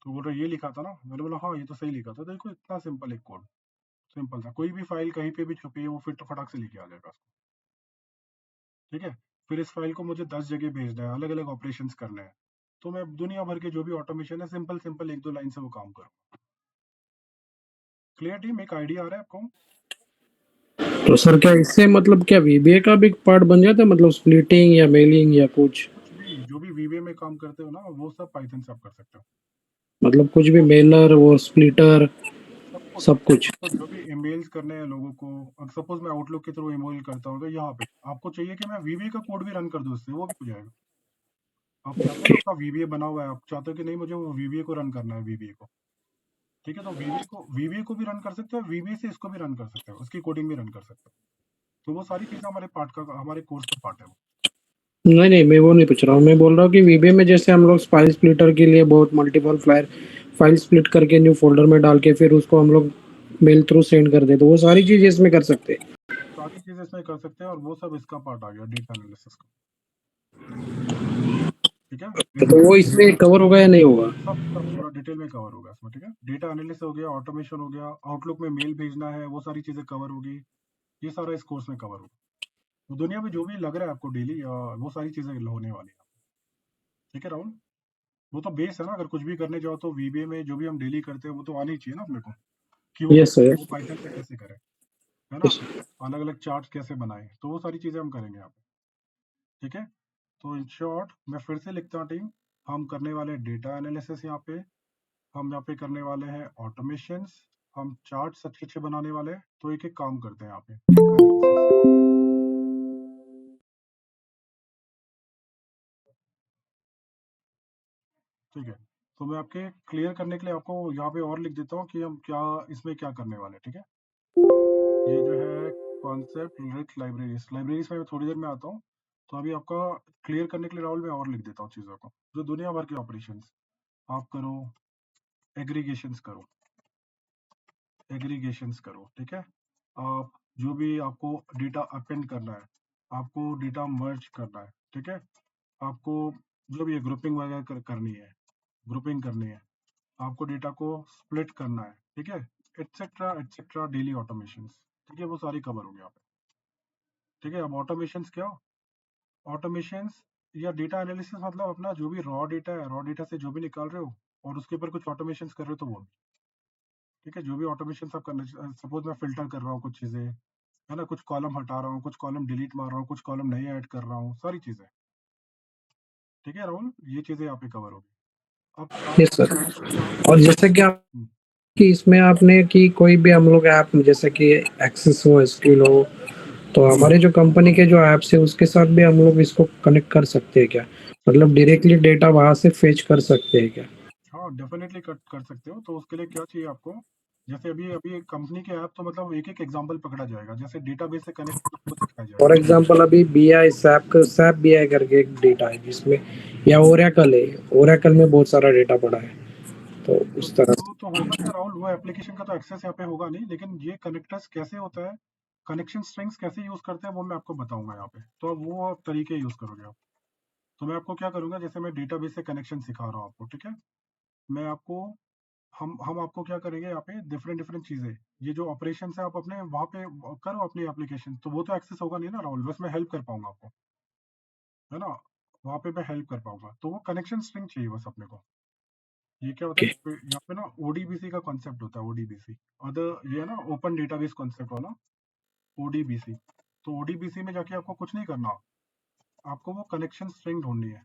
तो बोल रहा ये लिखा था ना, मैंने बोला हाँ ये तो सही लिखा था। देखो इतना सिंपल एक कोड, सिंपल था, कोई भी फाइल कहीं पे भी छुपी है वो फिर तो फटाक से लेके आ जाएगा उसको। ठीक है, फिर इस फाइल को मुझे 10 जगह भेजना है, अलग अलग ऑपरेशन करने हैं, तो मैं दुनिया भर के जो भी ऑटोमेशन है सिंपल सिंपल एक दो लाइन से वो काम करूँ। क्लियर टीम, एक आइडिया आ रहा है आपको। तो सर क्या इससे मतलब क्या वीबीए का भी पार्ट बन जाता है, मतलब स्प्लिटिंग या मेलिंग या कुछ भी जो भी वीबीए में काम करते हो ना वो सब पाइथन से आप कर सकते हो। मतलब कुछ भी मेलर और स्प्लिटर सब कुछ। तो जो भी ईमेल्स करने हैं लोगों को, अब सपोज मैं आउटलुक के थ्रू ईमेल करता हूँ, तो यहाँ पे आपको चाहिए कि मैं वीबीए का कोड भी रन कर दूँ उससे, वो भी हो जाएगा। आप चाहते हो ना आपका वीबीए बना हुआ है, आप चाहते हो कि नहीं मुझे वो वीबीए को रन करना है, वीबीए को। ठीक है, तो वीबीए को भी रन कर सकते हो, वीबीए से इसको भी रन कर सकते हो, उसकी कोडिंग भी रन कर सकते हो। तो वो सारी चीजें हमारे कोर्स का पार्ट है वो। नहीं मैं वो नहीं पूछ रहा हूँ, मैं बोल रहा हूँ कि वीबीए में जैसे हम लोग फाइल स्प्लिटर के लिए बहुत मल्टीपल फाइल स्प्लिट करके न्यू फोल्डर में डाल के फिर उसको हम लोग मेल थ्रू सेंड कर दे, तो वो सारी चीजें इसमें कर सकते हैं। सारी चीजें इसमें कर सकते हैं और वो सब इसका पार्ट आ गया डेटा एनालिसिस का। ठीक है, तो वो इसमें कवर होगा या नहीं होगा? सब सब पूरा डिटेल में कवर होगा इसमें। ठीक है, डेटा एनालिसिस हो गया, ऑटोमेशन हो गया, आउटलुक में मेल भेजना है, वो सारी चीजें कवर होगी, ये सारा इस कोर्स में कवर होगा। तो दुनिया में जो भी लग रहा है आपको डेली, वो सारी चीजें होने वाली है। ठीक है राहुल, वो तो बेस है ना, अगर कुछ भी करने जाओ तो वीबीए में जो भी हम डेली करते हैं वो तो आनी चाहिए ना अपने को, कि वो यस सर। वो पाइथन पे कैसे करें, है ना, अलग अलग चार्ट कैसे बनाए, तो वो सारी चीजें हम करेंगे यहाँ पे। ठीक है, तो इन शॉर्ट मैं फिर से लिखता हूँ टीम, हम करने वाले डेटा एनालिसिस यहाँ पे, हम यहाँ पे करने वाले हैं ऑटोमेशंस, हम चार्ट अच्छे अच्छे बनाने वाले हैं। तो एक एक काम करते हैं यहाँ पे, डेटा एनालिसिस। ठीक है, तो मैं आपके क्लियर करने के लिए आपको यहाँ पे और लिख देता हूँ कि हम क्या इसमें क्या करने वाले हैं। ठीक है, ये जो है कॉन्सेप्ट लिख लाइब्रेरीज में मैं थोड़ी देर में आता हूँ। तो अभी आपका क्लियर करने के लिए राहुल मैं और लिख देता हूँ चीज़ों को, जो दुनिया भर के ऑपरेशंस आप करो, एग्रीगेशंस करो, ठीक है, आप जो भी आपको डेटा अपेंड करना है, आपको डेटा मर्ज करना है, ठीक है, आपको जो भी ग्रुपिंग वगैरह करनी है, ग्रुपिंग करनी है, आपको डेटा को स्प्लिट करना है, ठीक है, एटसेट्रा डेली ऑटोमेशंस। ठीक है, वो सारी कवर हो गया आप। ठीक है, अब ऑटोमेशंस क्या, ऑटोमेशंस या डेटा एनालिसिस मतलब अपना जो भी रॉ डेटा है, रॉ डेटा से जो भी निकाल रहे हो और उसके ऊपर कुछ ऑटोमेशंस कर रहे हो तो वो भी। ठीक है, जो भी ऑटोमेशंस आप करना, सपोज मैं फिल्टर कर रहा हूँ कुछ चीजें, है ना, कुछ कॉलम हटा रहा हूँ, कुछ कॉलम डिलीट मार रहा हूँ, कुछ कॉलम नए ऐड कर रहा हूँ, सारी चीजें। ठीक है राहुल, ये चीजें यहाँ पे कवर होगी। अब यस सर। और जैसे कि आप कि इसमें आपने कि कोई भी हम लोग ऐप जैसे कि एक्सेस हो, एसक्यूएल हो, तो हमारे जो कंपनी के जो ऐप्स है उसके साथ भी हम लोग इसको कनेक्ट कर सकते हैं क्या? मतलब डायरेक्टली डेटा वहां से फेच कर सकते हैं क्या? हाँ डेफिनेटली कर सकते हो। तो उसके लिए क्या चाहिए आपको, जैसे अभी अभी कंपनी के ऐप तो मतलब एक एक एग्जांपल पकड़ा जाएगा, जैसे डेटाबेस से कनेक्ट आपको सिखाया जाएगा। फॉर एग्जांपल अभी बीआई सैप बीआई करके एक डेटा है जिसमें, या ओरेकल है, ओरेकल में बहुत सारा डेटा पड़ा है, तो उस तरह से। तो हो सकता है राहुल, वो एप्लीकेशन का तो एक्सेस यहाँ पे होगा नहीं, लेकिन ये कनेक्टर्स कैसे होता है, कनेक्शन स्ट्रिंग्स कैसे यूज करते हैं वो मैं आपको बताऊंगा यहाँ पे। तो अब वो तरीके यूज करोगे आप। तो मैं आपको क्या करूंगा, जैसे मैं डेटाबेस से कनेक्शन सिखा रहा हूँ आपको, ठीक है, मैं आपको हम आपको क्या करेंगे यहाँ पे, डिफरेंट डिफरेंट चीजें, ये जो ऑपरेशन है आप अपने वहाँ पे करो अपनी एप्लीकेशन, तो वो तो एक्सेस होगा नहीं ना राहुल, बस मैं हेल्प कर पाऊंगा आपको, है ना, वहाँ पे मैं हेल्प कर पाऊंगा। तो वो कनेक्शन स्ट्रिंग चाहिए बस अपने को। ये क्या होता है, यहाँ पे ना ओडीबीसी का कॉन्सेप्ट होता है, ओडीबीसी अदर, ये है ना ओपन डेटाबेस कॉन्सेप्ट वाला, ओडीबीसी। तो ओडीबीसी में जाके आपको कुछ नहीं करना, आपको वो कनेक्शन स्ट्रिंग ढूंढनी है।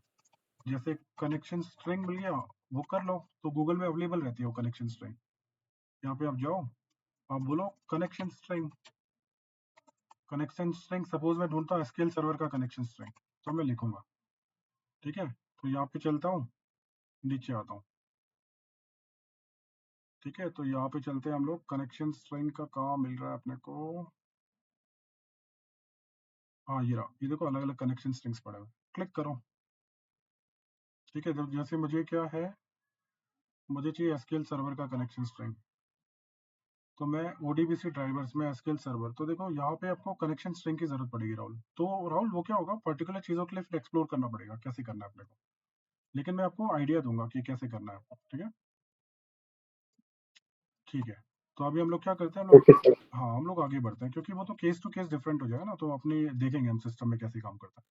जैसे कनेक्शन स्ट्रिंग मिल गया, वो कर लो, तो गूगल में अवेलेबल रहती है वो कनेक्शन स्ट्रिंग। यहाँ पे आप जाओ, आप बोलो कनेक्शन स्ट्रिंग, सपोज मैं ढूंढता हूँ एसक्यूएल सर्वर का कनेक्शन स्ट्रिंग, तो मैं लिखूंगा। ठीक है, तो यहाँ पे चलता हूँ, नीचे आता हूँ। ठीक है, तो यहाँ पे चलते हैं हम लोग, कनेक्शन स्ट्रिंग का कहाँ मिल रहा है अपने को, हाँ ये रहा, ये देखो अलग अलग कनेक्शन स्ट्रिंग्स पड़े हुए, क्लिक करो। ठीक है, जब जैसे मुझे क्या है, मुझे चाहिए एसक्यूएल सर्वर का कनेक्शन स्ट्रिंग, तो मैं ओडीबीसी ड्राइवर्स में एसक्यूएल सर्वर, तो देखो यहाँ पे आपको कनेक्शन स्ट्रिंग की जरूरत पड़ेगी राहुल। तो राहुल वो क्या होगा, पर्टिकुलर चीजों के लिए फिर एक्सप्लोर करना पड़ेगा कैसे करना है अपने को, लेकिन मैं आपको आइडिया दूंगा कि कैसे करना है आपको। ठीक है, ठीक है, तो अभी हम लोग क्या करते हैं, हम लोग, ओके सर। हाँ हम लोग आगे बढ़ते हैं, क्योंकि वो तो केस टू केस डिफरेंट हो जाएगा ना, तो अपनी देखेंगे हम सिस्टम में कैसे काम करता है।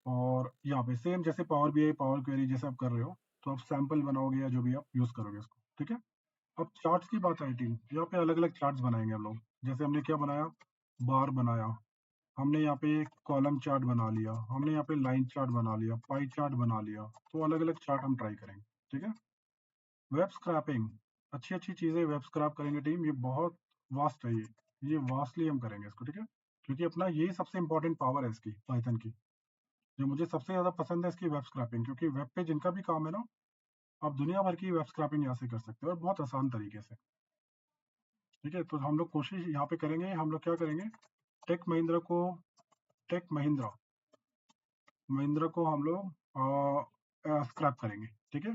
और यहाँ पे सेम जैसे पावर बीआई, पावर क्वेरी जैसे आप कर रहे हो, तो आप सैंपल बनाओगे या जो भी आप यूज करोगे उसको। ठीक है, अब चार्ट्स की बात आई टीम, यहाँ पे अलग अलग चार्ट्स बनाएंगे हम लोग। जैसे हमने क्या बनाया, बार बनाया, हमने यहाँ पे कॉलम चार्ट बना लिया, हमने यहाँ पे लाइन चार्ट बना लिया, पाई चार्ट बना लिया, तो अलग अलग चार्ट हम ट्राई करेंगे। ठीक है, वेब स्क्रैपिंग, अच्छी अच्छी चीजें वेब स्क्रैप करेंगे टीम, ये बहुत वास्ट है, ये वास्टली हम करेंगे इसको। ठीक है, क्योंकि अपना ये सबसे इंपॉर्टेंट पावर है इसकी, पाइथन की, जो मुझे सबसे ज्यादा पसंद है इसकी वेब स्क्रैपिंग, क्योंकि वेब पे जिनका भी काम है ना, आप दुनिया भर की वेब स्क्रैपिंग यहाँ से कर सकते हो और बहुत आसान तरीके से। ठीक है, तो हम लोग कोशिश यहाँ पे करेंगे, हम लोग क्या करेंगे, टेक महिंद्रा को हम लोग स्क्रैप करेंगे, ठीक है।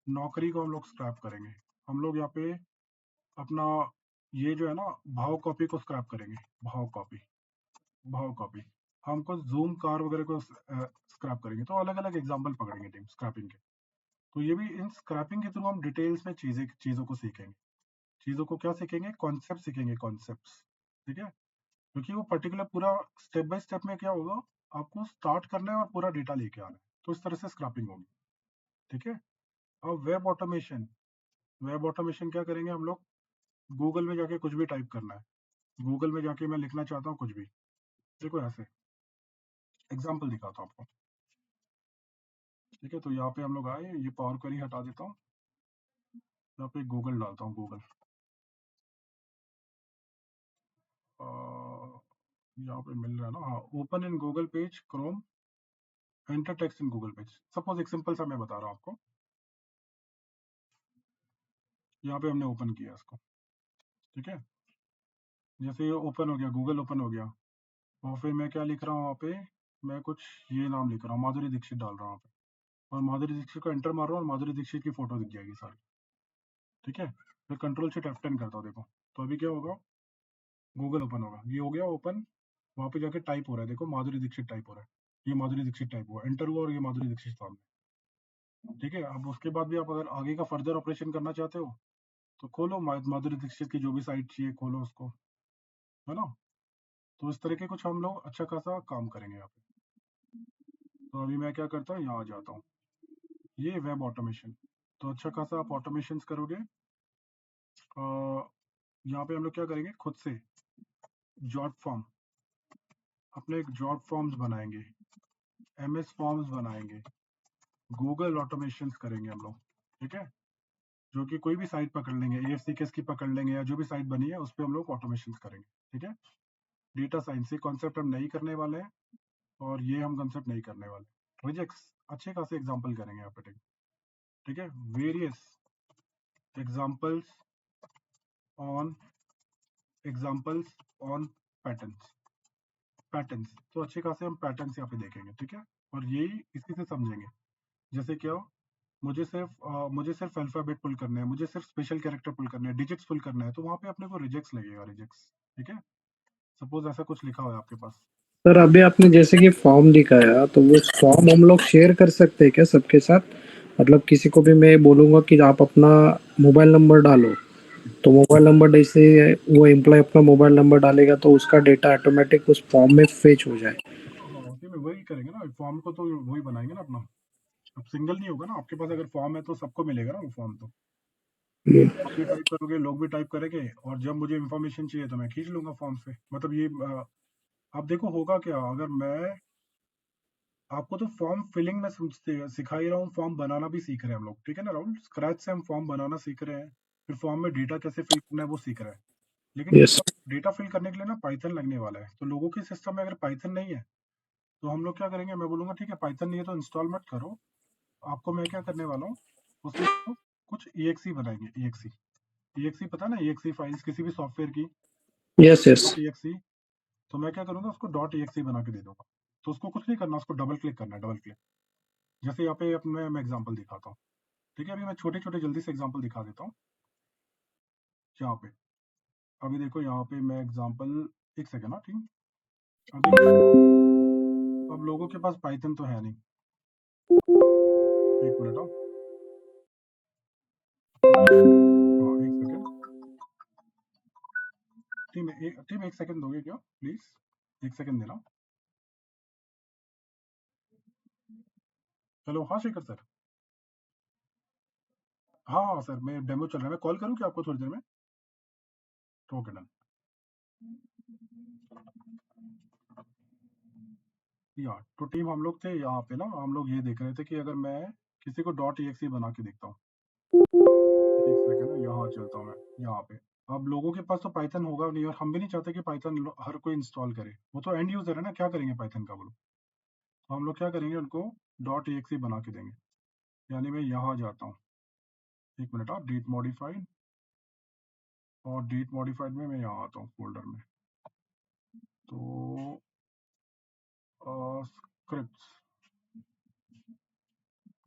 नौकरी को हम लोग स्क्रैप करेंगे। हम लोग यहाँ पे अपना ये जो है ना भाव कॉपी को स्क्रैप करेंगे। भाव कॉपी हमको जूम कार वगैरह को स्क्रैप करेंगे। तो अलग अलग एग्जाम्पल पकड़ेंगे टीम स्क्रैपिंग के। तो ये भी इन स्क्रैपिंग के थ्रू हम डिटेल्स में चीजों को सीखेंगे। चीजों को क्या सीखेंगे? कॉन्सेप्ट सीखेंगे, कॉन्सेप्ट्स, ठीक है। क्योंकि वो पर्टिकुलर पूरा स्टेप बाय स्टेप में क्या होगा, आपको स्टार्ट करना है और पूरा डेटा लेके आना है। तो इस तरह से स्क्रैपिंग होगी, ठीक है। अब वेब ऑटोमेशन क्या करेंगे हम लोग? गूगल में जाके कुछ भी टाइप करना है। गूगल में जाके मैं लिखना चाहता हूँ कुछ भी, देखो ऐसे एग्जाम्पल दिखाता हूँ आपको, ठीक है। तो यहाँ पे हम लोग आए, ये पावर क्वेरी हटा देता हूँ, यहाँ पे गूगल डालता हूँ। गूगल यहाँ पे मिल रहा है ना, हाँ। Open in Google page Chrome, enter text in Google page. Suppose एक सिंपल सा मैं बता रहा हूँ आपको, यहाँ पे हमने ओपन किया इसको, ठीक है। जैसे ये ओपन हो गया, गूगल ओपन हो गया, और फिर मैं क्या लिख रहा हूँ वहाँ पे? मैं कुछ ये नाम लिख रहा हूँ, माधुरी दीक्षित डाल रहा हूँ वहाँ पे, और माधुरी दीक्षित को एंटर मार रहा हूँ और माधुरी दीक्षित की फोटो दिख जाएगी सारी, ठीक है। फिर कंट्रोल शिफ्ट F10 करता हूँ, देखो। तो अभी क्या होगा? गूगल ओपन होगा, ये हो गया ओपन। वहाँ पे जाके टाइप हो रहा है, देखो माधुरी दीक्षित टाइप हो रहा है, ये माधुरी दीक्षित टाइप हुआ, एंटर हुआ और ये माधुरी दीक्षित सामने, ठीक है। अब उसके बाद भी आप अगर आगे का फर्दर ऑपरेशन करना चाहते हो तो खोलो माधुरी दीक्षित की जो भी साइट चाहिए, खोलो उसको, है ना। तो इस तरह के कुछ हम लोग अच्छा खासा काम करेंगे यहाँ पे। तो अभी मैं क्या करता हूँ, यहाँ आ जाता हूँ, ये वेब ऑटोमेशन। तो अच्छा खासा आप ऑटोमेशन करोगे। यहाँ पे हम लोग क्या करेंगे, खुद से जॉब फॉर्म, अपने एक जॉब फॉर्म्स बनाएंगे, MS फॉर्म्स बनाएंगे, गूगल ऑटोमेशन करेंगे हम लोग, ठीक है। जो कि कोई भी साइट पकड़ लेंगे, AFCKS की पकड़ लेंगे, या जो भी साइट बनी है उस पर हम लोग ऑटोमेशन करेंगे, ठीक है। डेटा साइंस ये कॉन्सेप्ट हम नहीं करने वाले हैं, और ये हम कंसेप्ट नहीं करने वाले। रिजेक्ट्स अच्छे खासे एग्जांपल करेंगे यहाँ पे, ठीक है। Various examples on patterns. तो अच्छे खासे हम पैटर्न्स यहाँ पे देखेंगे, ठीक है। और यही इसी से समझेंगे। जैसे क्या, मुझे सिर्फ अल्फाबेट पुल करना है, मुझे सिर्फ स्पेशल कैरेक्टर पुल करना है, डिजिट्स पुल करना है, तो वहाँ पे अपने को रिजेक्ट्स लगेगा, रिजेक्ट्स, ठीक है। सपोज ऐसा कुछ लिखा हुआ है आपके पास। सर अभी आपने जैसे कि फॉर्म दिखाया, तो वो फॉर्म हम लोग शेयर कर सकते हैं क्या सबके साथ? मतलब किसी को भी मैं बोलूंगा कि आप अपना मोबाइल नंबर डालो, तो मोबाइल नंबर जैसे वो एम्प्लॉय अपना मोबाइल नंबर डालेगा तो उसका डेटा ऑटोमेटिक उस फॉर्म में फेच हो जाए। हाँ, उसी में वही करेंगे ना, फॉर्म को तो वही बनाएंगे ना अपना। अब सिंगल नहीं होगा ना आपके पास, अगर फॉर्म है तो सबको मिलेगा ना वो फॉर्म। तो ये आप भी टाइप करोगे, लोग भी टाइप करेंगे, और जब मुझे इन्फॉर्मेशन चाहिए तो मैं खींच लूंगा फॉर्म से। मतलब ये अब देखो होगा क्या, अगर मैं आपको तो फॉर्म फिलिंग में सिखा ही रहा हूँ, फॉर्म बनाना भी सीख रहे हैं हम लोग, ठीक है ना राहुल। स्क्रैच से हम फॉर्म बनाना सीख रहे हैं, फिर फॉर्म में डेटा कैसे फिल करना है वो सीख रहे हैं। लेकिन यस डेटा फिल करने के लिए ना पाइथन लगने वाला है। तो लोगों के सिस्टम में अगर पाइथन नहीं है तो हम लोग क्या करेंगे, मैं बोलूंगा ठीक है पाइथन नहीं है तो इंस्टॉल मत करो। आपको मैं क्या करने वाला हूँ, उसमें कुछ EXE बनाएंगे। EXE पता है ना, EXE फाइल्स किसी भी सॉफ्टवेयर की, यस यस .exe। तो मैं क्या करूंगा, उसको .exe बना के दे दूंगा। तो उसको कुछ नहीं करना, उसको डबल क्लिक करना है, डबल क्लिक। जैसे यहाँ पे अपने मैं एग्जांपल दिखाता हूँ, ठीक है। अभी मैं छोटे छोटे जल्दी से एग्जांपल दिखा देता हूँ यहाँ पे। अभी देखो यहाँ पे मैं एग्जांपल, एक सेकंड ना ठीक। अब देखो, अब लोगों के पास पाइथन तो है नहीं, एक मिनट हाँ, एक सेकंड टीम, एक सेकंड दोगे क्या प्लीज? एक सेकंड देना। हेलो, हाँ शेखर सर। हाँ हाँ सर, मैं डेमो चल रहा है, मैं कॉल करूँ क्या आपको थोड़ी देर में? Okay done. या तो टीम हम लोग थे यहाँ पे ना, हम लोग ये देख रहे थे कि अगर मैं किसी को .exe बना के देखता हूँ, एक सेकंड ना, यहाँ चलता हूँ मैं यहाँ पे। अब लोगों के पास तो पाइथन होगा नहीं, और हम भी नहीं चाहते कि पाइथन हर कोई इंस्टॉल करे। वो तो एंड यूजर है ना, क्या करेंगे पाइथन का बोलो। तो हम लोग क्या करेंगे, उनको .exe बना के देंगे। यानी मैं यहाँ जाता हूँ, एक मिनट हाँ, डेट मॉडिफाइड, और डेट मॉडिफाइड में मैं यहाँ आता हूँ फोल्डर में। तो स्क्रिप्ट्स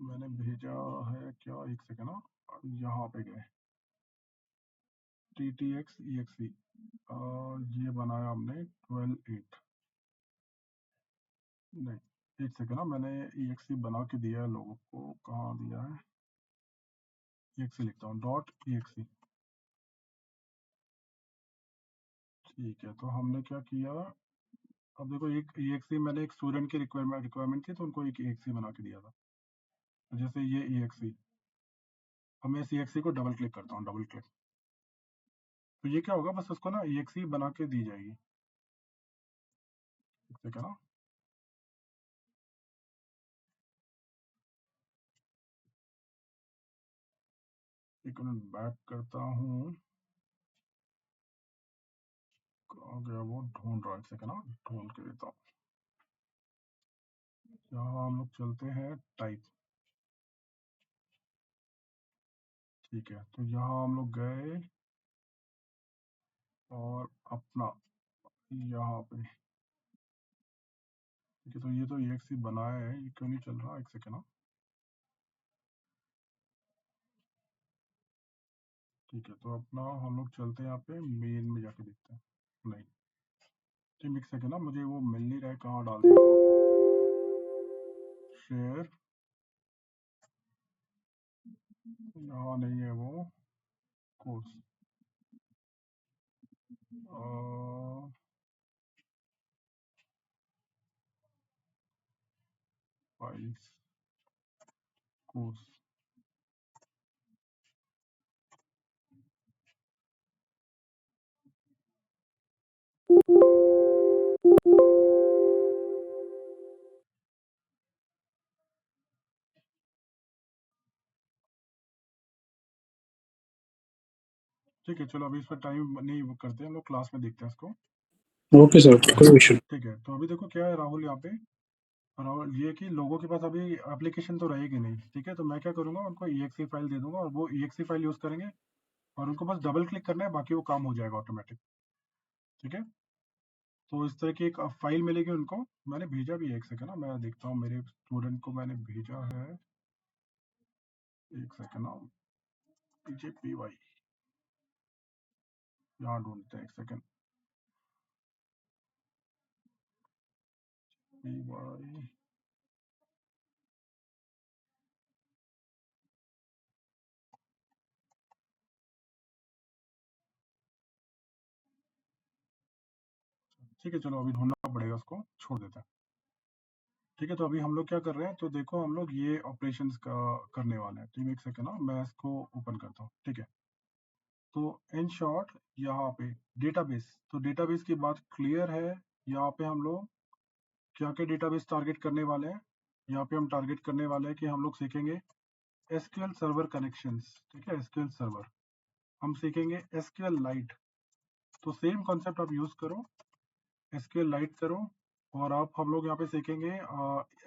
मैंने भेजा है क्या, एक सेकेंड ना, यहाँ पे गए TTX EXE, ये बनाया हमने 12/8, नहीं एक सेकेंड ना, मैंने EXE बना के दिया है लोगों को, कहाँ दिया है, EXE लिखता हूँ .exe, ठीक है। तो हमने क्या किया, अब देखो एक EXE मैंने एक स्टूडेंट की रिक्वायरमेंट थी तो उनको एक EXE बना के दिया था, तो जैसे ये EXE, अब मैं इस EXE को डबल क्लिक करता हूँ, डबल क्लिक, तो ये क्या होगा, बस उसको ना EXE बना के दी जाएगी, ठीक है ना। एक मिनट बैक करता हूँ, कहाँ गया वो, ढूंढ रहा है, एक सेकेंड ना, ढूंढ के देता हूँ। यहाँ हम लोग चलते हैं टाइप, ठीक है। तो यहाँ हम लोग गए और अपना यहाँ पे, ठीक है। तो ये तो EXE बनाया है, ये क्यों नहीं चल रहा, एक सेकेंड ना, ठीक है। तो अपना हम लोग चलते हैं यहाँ पे मेन में जाके देखते हैं, नहीं ठीक, एक सेकेंड ना, मुझे वो मिल नहीं रहा है, कहाँ डाल दिया वो, शेयर, यहाँ नहीं है वो कोर्स, फाइल्स कोर्स, ठीक है। चलो अभी इस पर टाइम नहीं वो करते हैं, हम लोग क्लास में देखते हैं इसको, ओके सर, कोई इशू। ठीक है। तो अभी देखो क्या है राहुल, यहाँ पे राहुल, ये कि लोगों के पास अभी एप्लीकेशन तो रहेगी नहीं, ठीक है। तो मैं क्या करूँगा, उनको EXE फाइल दे दूंगा और वो EXE फाइल यूज़ करेंगे, और उनको बस डबल क्लिक करना है, बाकी वो काम हो जाएगा ऑटोमेटिक, ठीक है। तो इस तरह की एक फाइल मिलेगी उनको, मैंने भेजा भी है, एक सेकेंड ना, मैं देखता हूँ मेरे स्टूडेंट को मैंने भेजा है, एक सेकेंड ना, PJPY, यहाँ ढूंढते हैं, एक सेकेंड, PY, ठीक है। चलो अभी ढूंढना पड़ेगा, उसको छोड़ देते हैं, ठीक है। तो अभी हम लोग क्या कर रहे हैं, तो देखो हम लोग ये ऑपरेशंस का करने वाले हैं, ठीक, एक सेकेंड ना, मैं इसको ओपन करता हूँ, ठीक है। तो इन शॉर्ट यहाँ पे डेटाबेस, तो डेटाबेस की बात क्लियर है, यहाँ पे हम लोग क्या क्या डेटाबेस टारगेट करने वाले हैं, यहाँ पे हम टारगेट करने वाले हैं कि हम लोग सीखेंगे SQL सर्वर कनेक्शंस, ठीक है, SQL सर्वर, हम सीखेंगे SQL लाइट, तो सेम कॉन्सेप्ट आप यूज करो, SQL लाइट करो, और आप हम लोग यहाँ पे सीखेंगे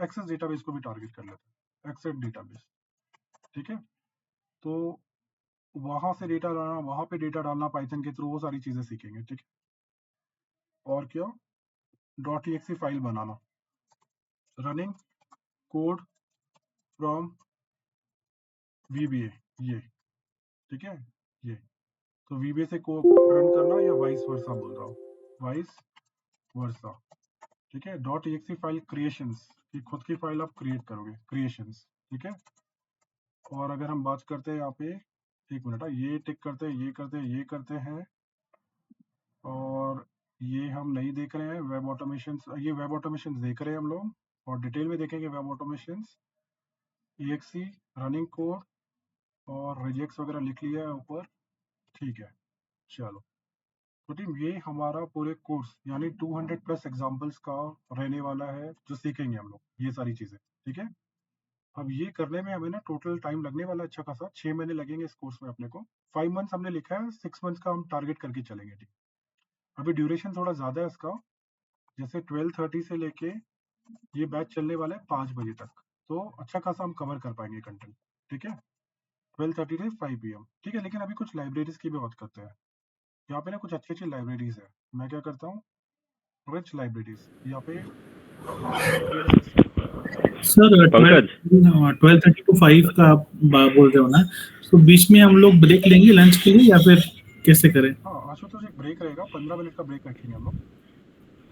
एक्सेस डेटाबेस को भी टारगेट कर लेते हैं, एक्सेस डेटाबेस, ठीक है। तो वहां से डेटा लाना, वहां पे डेटा डालना पाइथन के थ्रू, वो सारी चीजें सीखेंगे, ठीक है। और क्या, .exe file banana, running code from VBA, ये ठीक है, ये तो VBA से कोड रन करना, या वाइस वर्सा बोल रहा हूँ, वाइस वर्सा, ठीक है। .exe फाइल क्रिएशंस, ये खुद की फाइल आप क्रिएट करोगे, क्रिएशंस, ठीक है। और अगर हम बात करते हैं यहाँ पे, एक मिनट, ये टिक करते हैं, ये करते हैं, ये करते हैं, और ये हम नहीं देख रहे हैं वेब ऑटोमेशन, ये वेब ऑटोमेशन देख रहे हैं हम लोग, और डिटेल में देखेंगे web automation, EXE running code और रिजेक्ट्स वगैरह लिख लिया है ऊपर, ठीक है। चलो, तो टीम ये हमारा पूरे कोर्स यानी 200+ एग्जाम्पल्स का रहने वाला है, जो सीखेंगे हम लोग ये सारी चीजें, ठीक है। अब ये करने में हमें ना टोटल टाइम लगने वाला है अच्छा खासा, 6 महीने लगेंगे इस कोर्स में अपने को, 5 मंथ्स हमने लिखा है, 6 मंथ्स का हम टारगेट करके चलेंगे, ठीक। अभी ड्यूरेशन थोड़ा ज्यादा है इसका, जैसे 12:30 से लेके ये बैच चलने वाला है 5 बजे तक, तो अच्छा खासा हम कवर कर पाएंगे कंटेंट, ठीक है। 12:30 से 5 PM, ठीक है। लेकिन अभी कुछ लाइब्रेरीज की भी बात करते हैं, यहाँ पे ना कुछ अच्छी अच्छी लाइब्रेरीज है, मैं क्या करता हूँ, रिच लाइब्रेरीज यहाँ पे experiences है। सर पंकज 12:30 to 5 का आप बोल रहे हो ना, तो बीच में हम लोग ब्रेक लेंगे लंच के लिए या फिर कैसे करें? हाँ आशुतोष, एक ब्रेक रहेगा, 15 मिनट का ब्रेक रखेंगे हम लोग,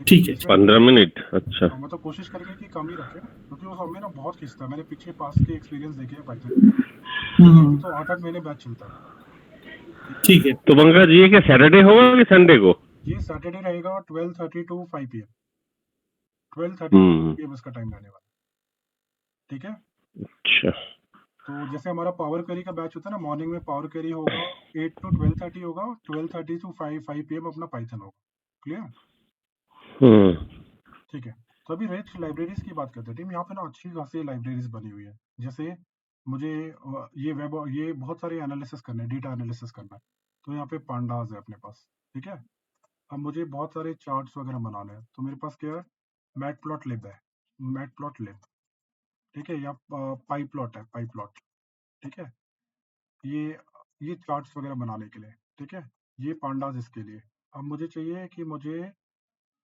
ठीक है। बीच में 15 मिनट, अच्छा। हाँ, मतलब कोशिश करेंगे कि कम ही रखें, क्योंकि वो हमें ना बहुत खींचता है। मैंने पीछे पास के एक्सपीरियंस देखे हैं पाइथन के, तो 8-8 महीने बैच चलता है। ठीक है। तो पंकज ये क्या सैटरडे होगा कि संडे को? ये सैटरडे रहेगा 12:30 to 5 PM, 12:30 PM उसका टाइम रहने वाला, ठीक है। अच्छा। तो जैसे हमारा पावर क्वेरी का बैच होता है ना, मॉर्निंग में पावर क्वेरी होगा 8 to 12:30 होगा, 12:30 to 5 PM अपना पाइथन होगा। क्लियर? ठीक है। तो अभी रिच लाइब्रेरीज की बात करते हैं टीम। यहाँ पे ना अच्छी खासी लाइब्रेरीज बनी हुई है। जैसे मुझे ये बहुत सारे एनालिसिस करने हैं, डेटा एनालिसिस करना है, तो यहाँ पे पांडास है अपने पास, ठीक है। अब मुझे बहुत सारे चार्ट्स वगैरह बनाने हैं, तो मेरे पास क्या है, मैटप्लॉटलिब है, मैटप्लॉटलिब, ठीक है, या पाईप्लॉट है, पाईप्लॉट, ठीक है। ये चार्ट्स वगैरह बनाने के लिए, ठीक है। ये पांडास इसके लिए। अब मुझे चाहिए कि मुझे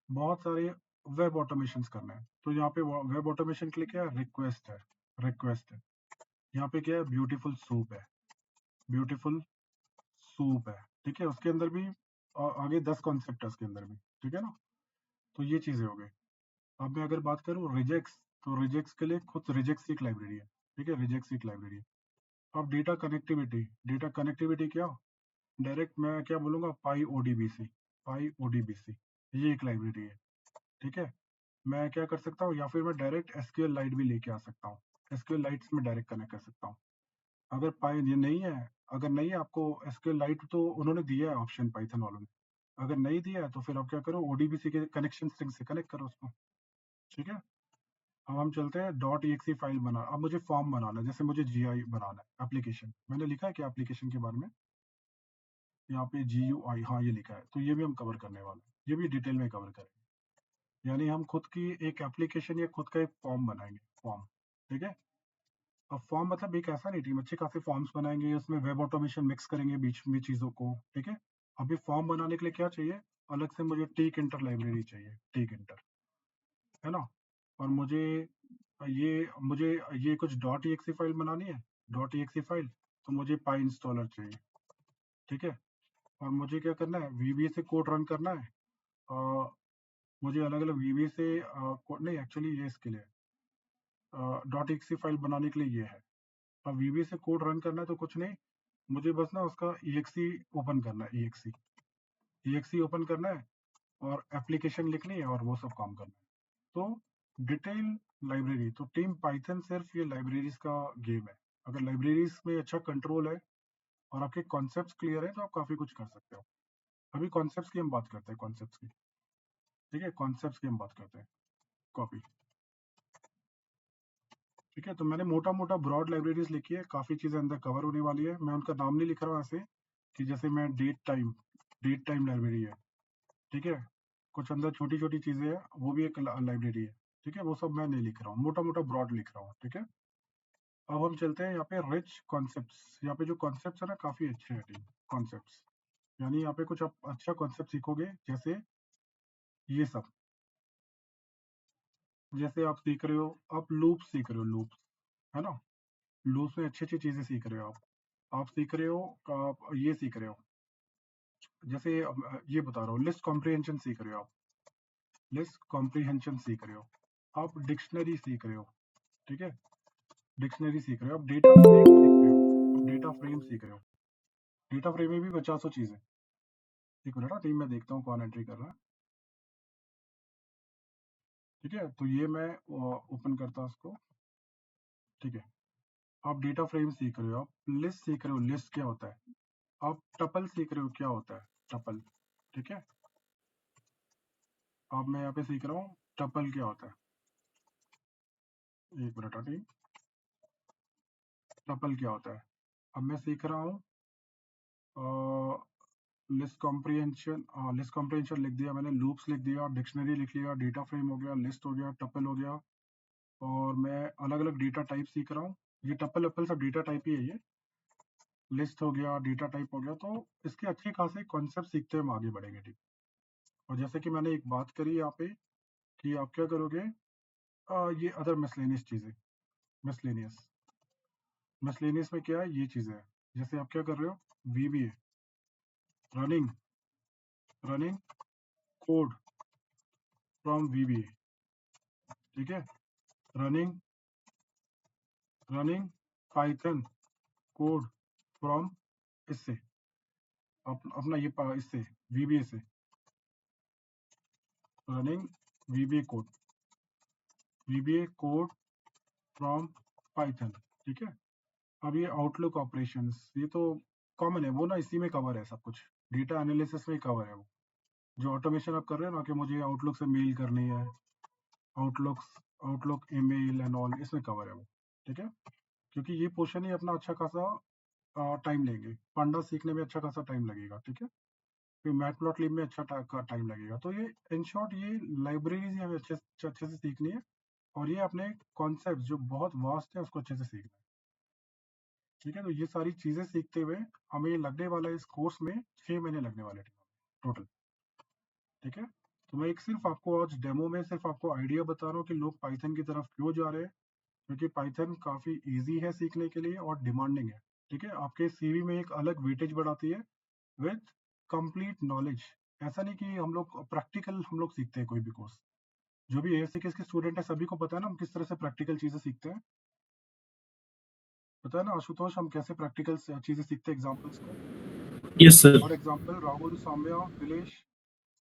बहुत सारे वेब ऑटोमेशंस करना है, तो यहाँ पे वेब ऑटोमेशन के लिए क्या है, रिक्वेस्ट है, रिक्वेस्ट है। यहाँ पे क्या है, ब्यूटीफुल सूप है, ब्यूटीफुल सूप है, ठीक है। उसके अंदर भी आगे 10 कॉन्सेप्ट है उसके अंदर भी, ठीक है ना। तो ये चीजें हो गई। अब मैं अगर बात करूँ रिजेक्स, तो रिजेक्स के लिए खुद रिजेक्स एक लाइब्रेरी है, ठीक है, रिजेक्स एक लाइब्रेरी है। अब डेटा कनेक्टिविटी, डेटा कनेक्टिविटी क्या, डायरेक्ट मैं क्या बोलूंगा, पाई ओडीबीसी, पाई ओडीबीसी, ये एक लाइब्रेरी है, ठीक है। मैं क्या कर सकता हूँ, या फिर मैं डायरेक्ट एसक्यूएल लाइट भी लेके आ सकता हूँ, एसक्यूएल लाइट्स में डायरेक्ट कनेक्ट कर सकता हूँ। अगर पाई ये नहीं है, अगर नहीं है आपको एसक्यूएल लाइट, तो उन्होंने दिया है ऑप्शन पाइथन वालों ने, अगर नहीं दिया है तो फिर आप क्या करो, ओडीबीसी के कनेक्शन स्ट्रिंग से कनेक्ट करो उसको, ठीक है। अब हम चलते हैं .exe फाइल बना। अब मुझे फॉर्म बनाना है, जैसे मुझे जीआई बनाना है, एप्लीकेशन मैंने लिखा है कि एप्लीकेशन के बारे में यहाँ पे GUI, हाँ ये लिखा है, तो ये भी हम कवर करने वाले हैं, ये भी डिटेल में कवर करेंगे। यानी हम खुद की एक एप्लीकेशन या खुद का एक फॉर्म बनाएंगे, फॉर्म, ठीक है। अब फॉर्म मतलब एक ऐसा नहीं, टीम अच्छे खासे फॉर्म्स बनाएंगे, उसमें वेब ऑटोमेशन मिक्स करेंगे बीच में चीजों को, ठीक है। अभी फॉर्म बनाने के लिए क्या चाहिए, अलग से मुझे टीक इंटर लाइब्रेरी चाहिए, टीक इंटर, है ना। और मुझे ये कुछ .exe फाइल बनानी है, .exe फाइल, तो मुझे पाई इंस्टॉलर चाहिए, ठीक है। और मुझे क्या करना है, VBA से कोड रन करना है। मुझे अलग अलग VBA से नहीं, एक्चुअली ये इसके लिए .exe फाइल बनाने के लिए ये है। अब VBA से कोड रन करना है तो कुछ नहीं, मुझे बस ना उसका exe ओपन करना है, exe ओपन करना है, और एप्लीकेशन लिखनी है, और वो सब काम करना है। तो डिटेल लाइब्रेरी, तो टीम पाइथन सिर्फ ये लाइब्रेरीज का गेम है। अगर लाइब्रेरीज में अच्छा कंट्रोल है और आपके कॉन्सेप्ट्स क्लियर है, तो आप काफी कुछ कर सकते हो। अभी कॉन्सेप्ट्स की हम बात करते हैं, कॉन्सेप्ट्स की, ठीक है, कॉन्सेप्ट्स की हम बात करते हैं, कॉपी, ठीक है। तो मैंने मोटा मोटा ब्रॉड लाइब्रेरीज लिखी है, काफी चीजें अंदर कवर होने वाली है। मैं उनका नाम नहीं लिख रहा हूँ ऐसे, कि जैसे मैं डेट टाइम लाइब्रेरी है, ठीक है। कुछ अंदर छोटी छोटी चीजें हैं, वो भी एक लाइब्रेरी है, ठीक है। वो सब मैं नहीं लिख रहा हूँ, मोटा मोटा ब्रॉड लिख रहा हूँ, ठीक है। अब हम चलते हैं यहाँ पे रिच कॉन्सेप्ट्स। यहाँ पे जो कॉन्सेप्ट्स है ना, काफी अच्छे हैं कॉन्सेप्ट्स। यानी यहाँ पे कुछ आप अच्छा कॉन्सेप्ट सीखोगे, जैसे ये सब, जैसे आप सीख रहे हो, आप लूप सीख रहे हो, लूप्स, है ना। लूप्स में अच्छी अच्छी चीजें सीख रहे हो आप सीख रहे हो, आप ये सीख रहे हो, जैसे ये बता रहा हूँ, लिस्ट कॉम्प्रिहेंशन सीख रहे हो आप, लिस्ट कॉम्प्रिहेंशन सीख रहे हो, आप डिक्शनरी सीख रहे हो, ठीक है, डिक्शनरी सीख रहे हो, आप डेटा फ्रेम सीख रहे हो, आप डेटा फ्रेम सीख रहे हो। डेटा फ्रेम में भी 50 चीजें। एक मिनट, टीम में देखता हूँ कौन एंट्री कर रहा है, ठीक है। तो ये मैं ओपन करता हूँ उसको, ठीक है। आप डेटा फ्रेम सीख रहे हो, आप लिस्ट सीख रहे हो, लिस्ट क्या होता है, आप टपल सीख रहे हो, क्या होता है टपल, ठीक है। अब मैं यहाँ पे सीख रहा हूँ टपल क्या होता है, एक मिनट टीम, टपल क्या होता है। अब मैं सीख रहा हूँ लिस्ट कॉम्प्रिहेंशन लिख दिया मैंने, लूप्स लिख दिया, डिक्शनरी लिख लिया, डेटा फ्रेम हो गया, लिस्ट हो गया, टपल हो गया, और मैं अलग अलग डेटा टाइप सीख रहा हूँ। ये टपल अपल सब डेटा टाइप ही है, ये लिस्ट हो गया, डेटा टाइप हो गया। तो इसके अच्छे खासे कॉन्सेप्ट सीखते हम आगे बढ़ेंगे, ठीक। और जैसे कि मैंने एक बात करी यहाँ पे कि आप क्या करोगे, ये अदर मिसलेनियस चीजें, मिसलेनियस में क्या है, ये चीजें हैं। जैसे आप क्या कर रहे हो, VBA running code from VBA, ठीक है, रनिंग पाइथन कोड फ्रॉम इससे अपना ये इससे VBA से running VBA code from Python, ठीक है। अब ये आउटलुक ऑपरेशंस, ये तो कॉमन है, वो ना इसी में कवर है सब कुछ, डेटा एनालिसिस में कवर है वो जो ऑटोमेशन आप कर रहे हो ना, कि मुझे आउटलुक से मेल करनी है, आउटलुक ईमेल एंड ऑल, इसमें कवर है वो, ठीक है। क्योंकि ये पोर्शन ही अपना अच्छा खासा टाइम लेंगे, पांडा सीखने में अच्छा खासा टाइम लगेगा, ठीक है। फिर मैटप्लॉटलिब में अच्छा टाइम लगेगा। तो ये इन शॉर्ट ये लाइब्रेरीज हमें अच्छे से सीखनी है, और ये अपने कॉन्सेप्ट जो बहुत वास्ट है उसको अच्छे से सीखना है, ठीक है। तो ये सारी चीजें सीखते हुए हमें लगने वाला है इस कोर्स में 6 महीने लगने वाले टोटल, ठीक है। तो मैं एक सिर्फ आपको आज डेमो में सिर्फ आपको आइडिया बता रहा हूँ कि लोग पाइथन की तरफ क्यों जा रहे हैं, क्योंकि पाइथन काफी इजी है सीखने के लिए और डिमांडिंग है, ठीक है। आपके सीवी में एक अलग वेटेज बढ़ाती है विथ कंप्लीट नॉलेज। ऐसा नहीं कि हम लोग प्रैक्टिकल हम लोग सीखते हैं कोई भी कोर्स, जो भी AFCKS के स्टूडेंट है सभी को पता है ना हम किस तरह से प्रैक्टिकल चीजें सीखते हैं, पता है ना आशुतोष, हम कैसे प्रैक्टिकल चीजें सीखते हैं एग्जाम्पल्स को। Yes sir. For example Rahul, Saumya, Dilesh,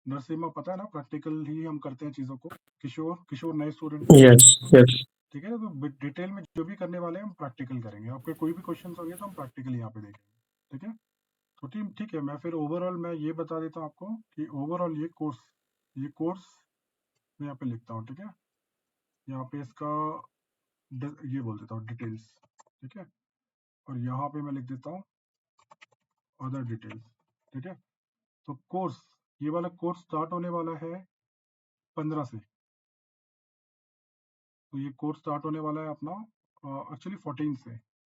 Narasimha, पता है ना प्रैक्टिकल ही हम करते हैं चीजों को। किशोर नए स्टूडेंट, यस यस ठीक है। तो डिटेल में जो भी करने वाले हैं हम प्रैक्टिकल करेंगे, आपके कोई भी क्वेश्चन होंगे तो हम प्रैक्टिकल यहाँ पे देखेंगे, ठीक है। तो ठीक है, मैं फिर ओवरऑल मैं ये बता देता हूँ आपको कि ओवरऑल ये कोर्स मैं यहाँ पे लिखता हूँ, ठीक है। यहाँ पे इसका ये बोल देता हूँ डिटेल्स, ठीक है। और यहाँ पे मैं लिख देता हूँ अदर डिटेल्स, ठीक है। तो कोर्स, ये वाला कोर्स स्टार्ट होने वाला है 15 से। तो ये कोर्स स्टार्ट होने वाला है अपना एक्चुअली 14 से,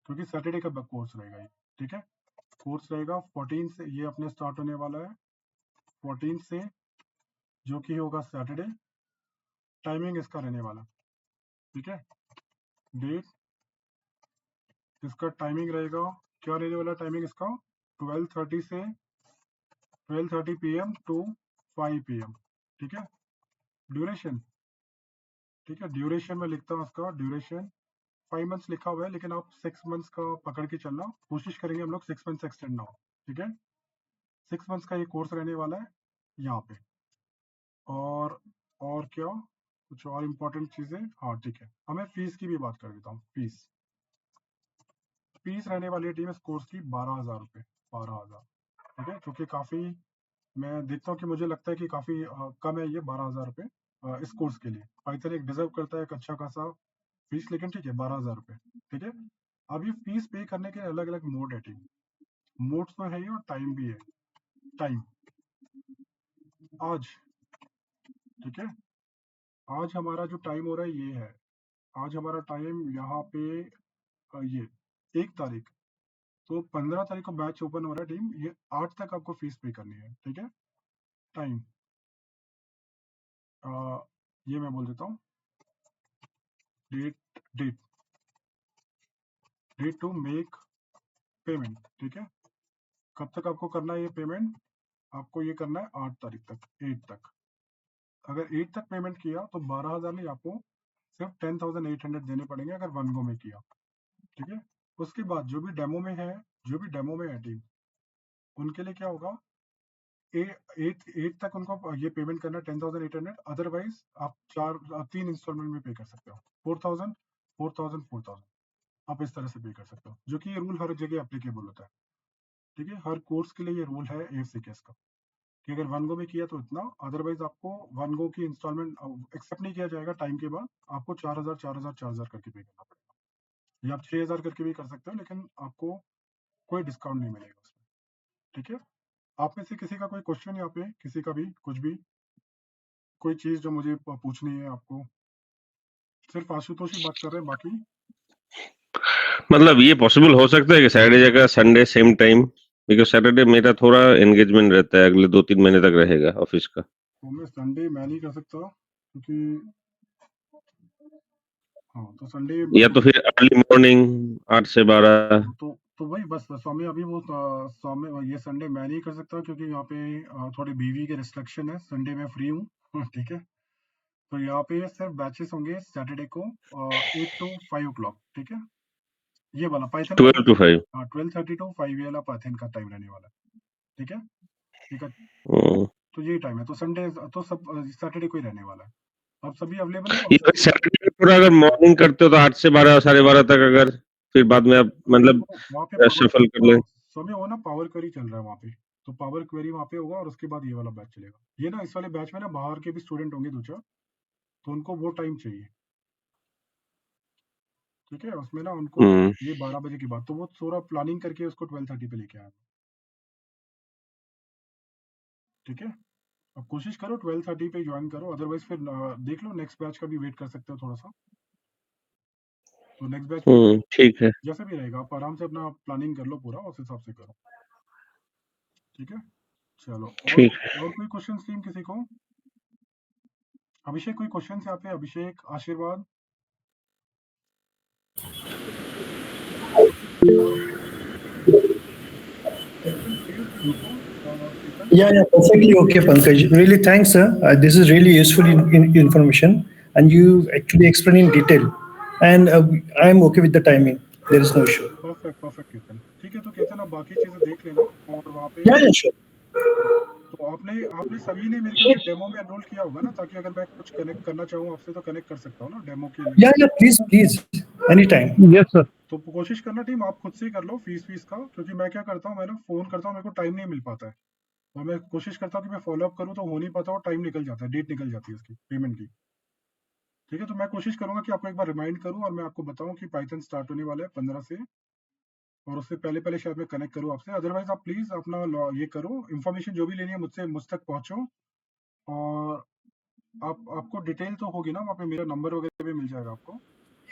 क्योंकि सैटरडे का कोर्स रहेगा ये, ठीक है। कोर्स रहेगा 14 से, ये अपने स्टार्ट होने वाला है 14 से, जो कि होगा सैटरडे। टाइमिंग इसका रहने वाला, ठीक है। डेट इसका टाइमिंग रहेगा, क्या रहने वाला टाइमिंग इसका, 12:30 से 12:30 PM टू 5 PM, ठीक है। ड्यूरेशन, ठीक है, ड्यूरेशन में लिखता हूँ इसका ड्यूरेशन 5 मंथ्स लिखा हुआ है, लेकिन आप 6 मंथ्स का पकड़ के चलना, कोशिश करेंगे हम लोग 6 मंथ्स एक्सटेंड ना हो, ठीक है। 6 मंथ्स का ये कोर्स रहने वाला है यहाँ पे। और क्या कुछ और इम्पोर्टेंट चीजें, हाँ ठीक है, हमें फीस की भी बात कर देता हूँ। फीस रहने वाली है टीम इस कोर्स की 12,000 रुपये, 12,000, ठीक है। क्योंकि काफी मैं देखता हूँ कि मुझे लगता है कि काफी कम है ये 12,000 रुपये इस कोर्स के लिए। पाइथन एक डिजर्व करता है एक अच्छा खासा फीस, लेकिन ठीक है 12,000 रुपये, ठीक है। अब ये फीस पे करने के अलग अलग मोड है टीम, मोड्स तो है ही और टाइम भी है। टाइम आज, ठीक है, आज हमारा जो टाइम हो रहा है ये है, आज हमारा टाइम यहाँ पे ये 1 तारीख, तो 15 तारीख को बैच ओपन हो रहा है टीम, ये 8 तक आपको फीस पे करनी है, ठीक है। टाइम ये मैं बोल देता हूँ डेट टू मेक पेमेंट, ठीक है। कब तक आपको करना है ये पेमेंट, आपको ये करना है 8 तारीख तक, 8 तक। अगर 8 तक पेमेंट किया तो 12,000 नहीं, आपको सिर्फ 10,800 देने पड़ेंगे अगर वन गो में किया, ठीक है। उसके बाद जो भी डेमो में है टीम, उनके लिए क्या होगा, 8 तक उनको ये पेमेंट करना 10,800, अदरवाइज आप 3 इंस्टॉलमेंट में पे कर सकते हो, 4,000 4,000 4,000 आप इस तरह से पे कर सकते हो, जो कि ये रूल हर जगह एप्लीकेबल होता है, ठीक है। हर कोर्स के लिए ये रूल है AFCKS का कि अगर वन गो में किया तो इतना, अदरवाइज आपको वन गो की इंस्टॉलमेंट एक्सेप्ट नहीं किया जाएगा, टाइम के बाद आपको 4,000 4,000 4,000 करके पे करना पड़ेगा, या आप 6,000 करके भी कर सकते हो, लेकिन आपको कोई डिस्काउंट नहीं मिलेगा उसमें, ठीक है। आप में से किसी का कोई क्वेश्चन यहाँ पे, किसी का भी कुछ भी कोई चीज जो मुझे पूछनी है आपको, सिर्फ आशुतोष ही बात कर रहे हैं, बाकी मतलब ये पॉसिबल हो सकता है कि सैटरडे जगह Sunday same time, because Saturday मेरा थोड़ा एंगेजमेंट रहता है, अगले 2-3 महीने तक रहेगा ऑफिस का। तो मैं संडे मैं नहीं कर सकता क्योंकि हाँ तो संडे या तो फिर अर्ली मॉर्निंग 8 से 12। तो वही बस स्वामी अभी वो स्वामी ये संडे मैं नहीं कर सकता क्योंकि यहाँ पे थोड़ी बीवी के रिस्ट्रिक्शन है। संडे में फ्री हूँ ठीक है। तो यहाँ पे सिर्फ बैचेस होंगे सैटरडे को 8 to 5 o'clock, ठीक है। ये वाला पाइथन 12 to 5। 12:30 to 5 ये वाला पाइथन का टाइम रहने वाला है, ठीक है। ठीक है तो यही टाइम है। तो संडे तो सब सैटरडे को ही रहने वाला है। अब सभी अवेलेबल है। सैटरडे पूरा अगर मॉर्निंग करते हो तो 8 से 12 12:30 तक, अगर फिर बाद में आप मतलब वहाँ पे शफल कर लें। समय हो ना पावर क्वेरी चल रहा है वहाँ पे, तो पावर क्वेरी वहाँ पे होगा और उसके बाद ये वाला बैच चलेगा। ये ना इस वाले बैच में ना बाहर के भी स्टूडेंट होंगे 2-4, तो उनको वो टाइम चाहिए, ठीक है। उसमें ना उनको ये 12 बजे की बात, तो वो थोड़ा प्लानिंग करके उसको 12:30 पे लेके आया, ठीक है। अब कोशिश करो 12:30 पे ज्वाइन करो, अदरवाइज फिर देख लो नेक्स्ट बैच का भी वेट कर सकते हो थोड़ा सा। तो नेक्स्ट बैच ठीक है, जैसे भी रहेगा आप आराम से अपना प्लानिंग कर लो पूरा, उस हिसाब से करो, ठीक है। चलो ठीक और कोई क्वेश्चन टीम किसी को? अभिषेक कोई क्वेश्चन यहाँ पे? अभिषेक, आशीर्वाद? Yeah, perfectly okay, Pankaj. Really, thanks, sir. This is really useful information, and you actually explain in detail. And I am okay with the timing. There is no issue. Perfect कीर्तन, ठीक है। तो कीर्तन आप बाकी चीजें देख लेना और वहाँ पे Yeah, sure. तो आपने सभी ने मेरे ख्याल डेमो में एनरोल किया होगा ना, ताकि अगर मैं कुछ कनेक्ट करना चाहूँ आपसे तो कनेक्ट कर सकता हूँ ना डेमो के लिए। Yeah, please, anytime. Yes, sir. तो कोशिश करना टीम आप खुद से ही कर लो फीस का, क्योंकि मैं क्या करता हूँ, मैं ना फोन करता हूँ, मेरे को टाइम नहीं मिल पाता है, और मैं कोशिश करता हूँ कि मैं फॉलो अप करूँ तो हो नहीं पाता, और टाइम निकल जाता है, डेट निकल जाती है उसकी पेमेंट की, ठीक है। तो मैं कोशिश करूंगा कि आपको एक बार रिमाइंड करूं और मैं आपको बताऊं कि पाइथन स्टार्ट होने वाला है 15 से, और उससे पहले शायद मैं कनेक्ट करूं आपसे। अदरवाइज आप प्लीज अपना ये करो, इन्फॉर्मेशन जो भी लेनी है मुझसे मुझ तक पहुंचो, और आपको डिटेल तो होगी ना वहाँ पे, मेरा नंबर वगैरह भी मिल जाएगा आपको।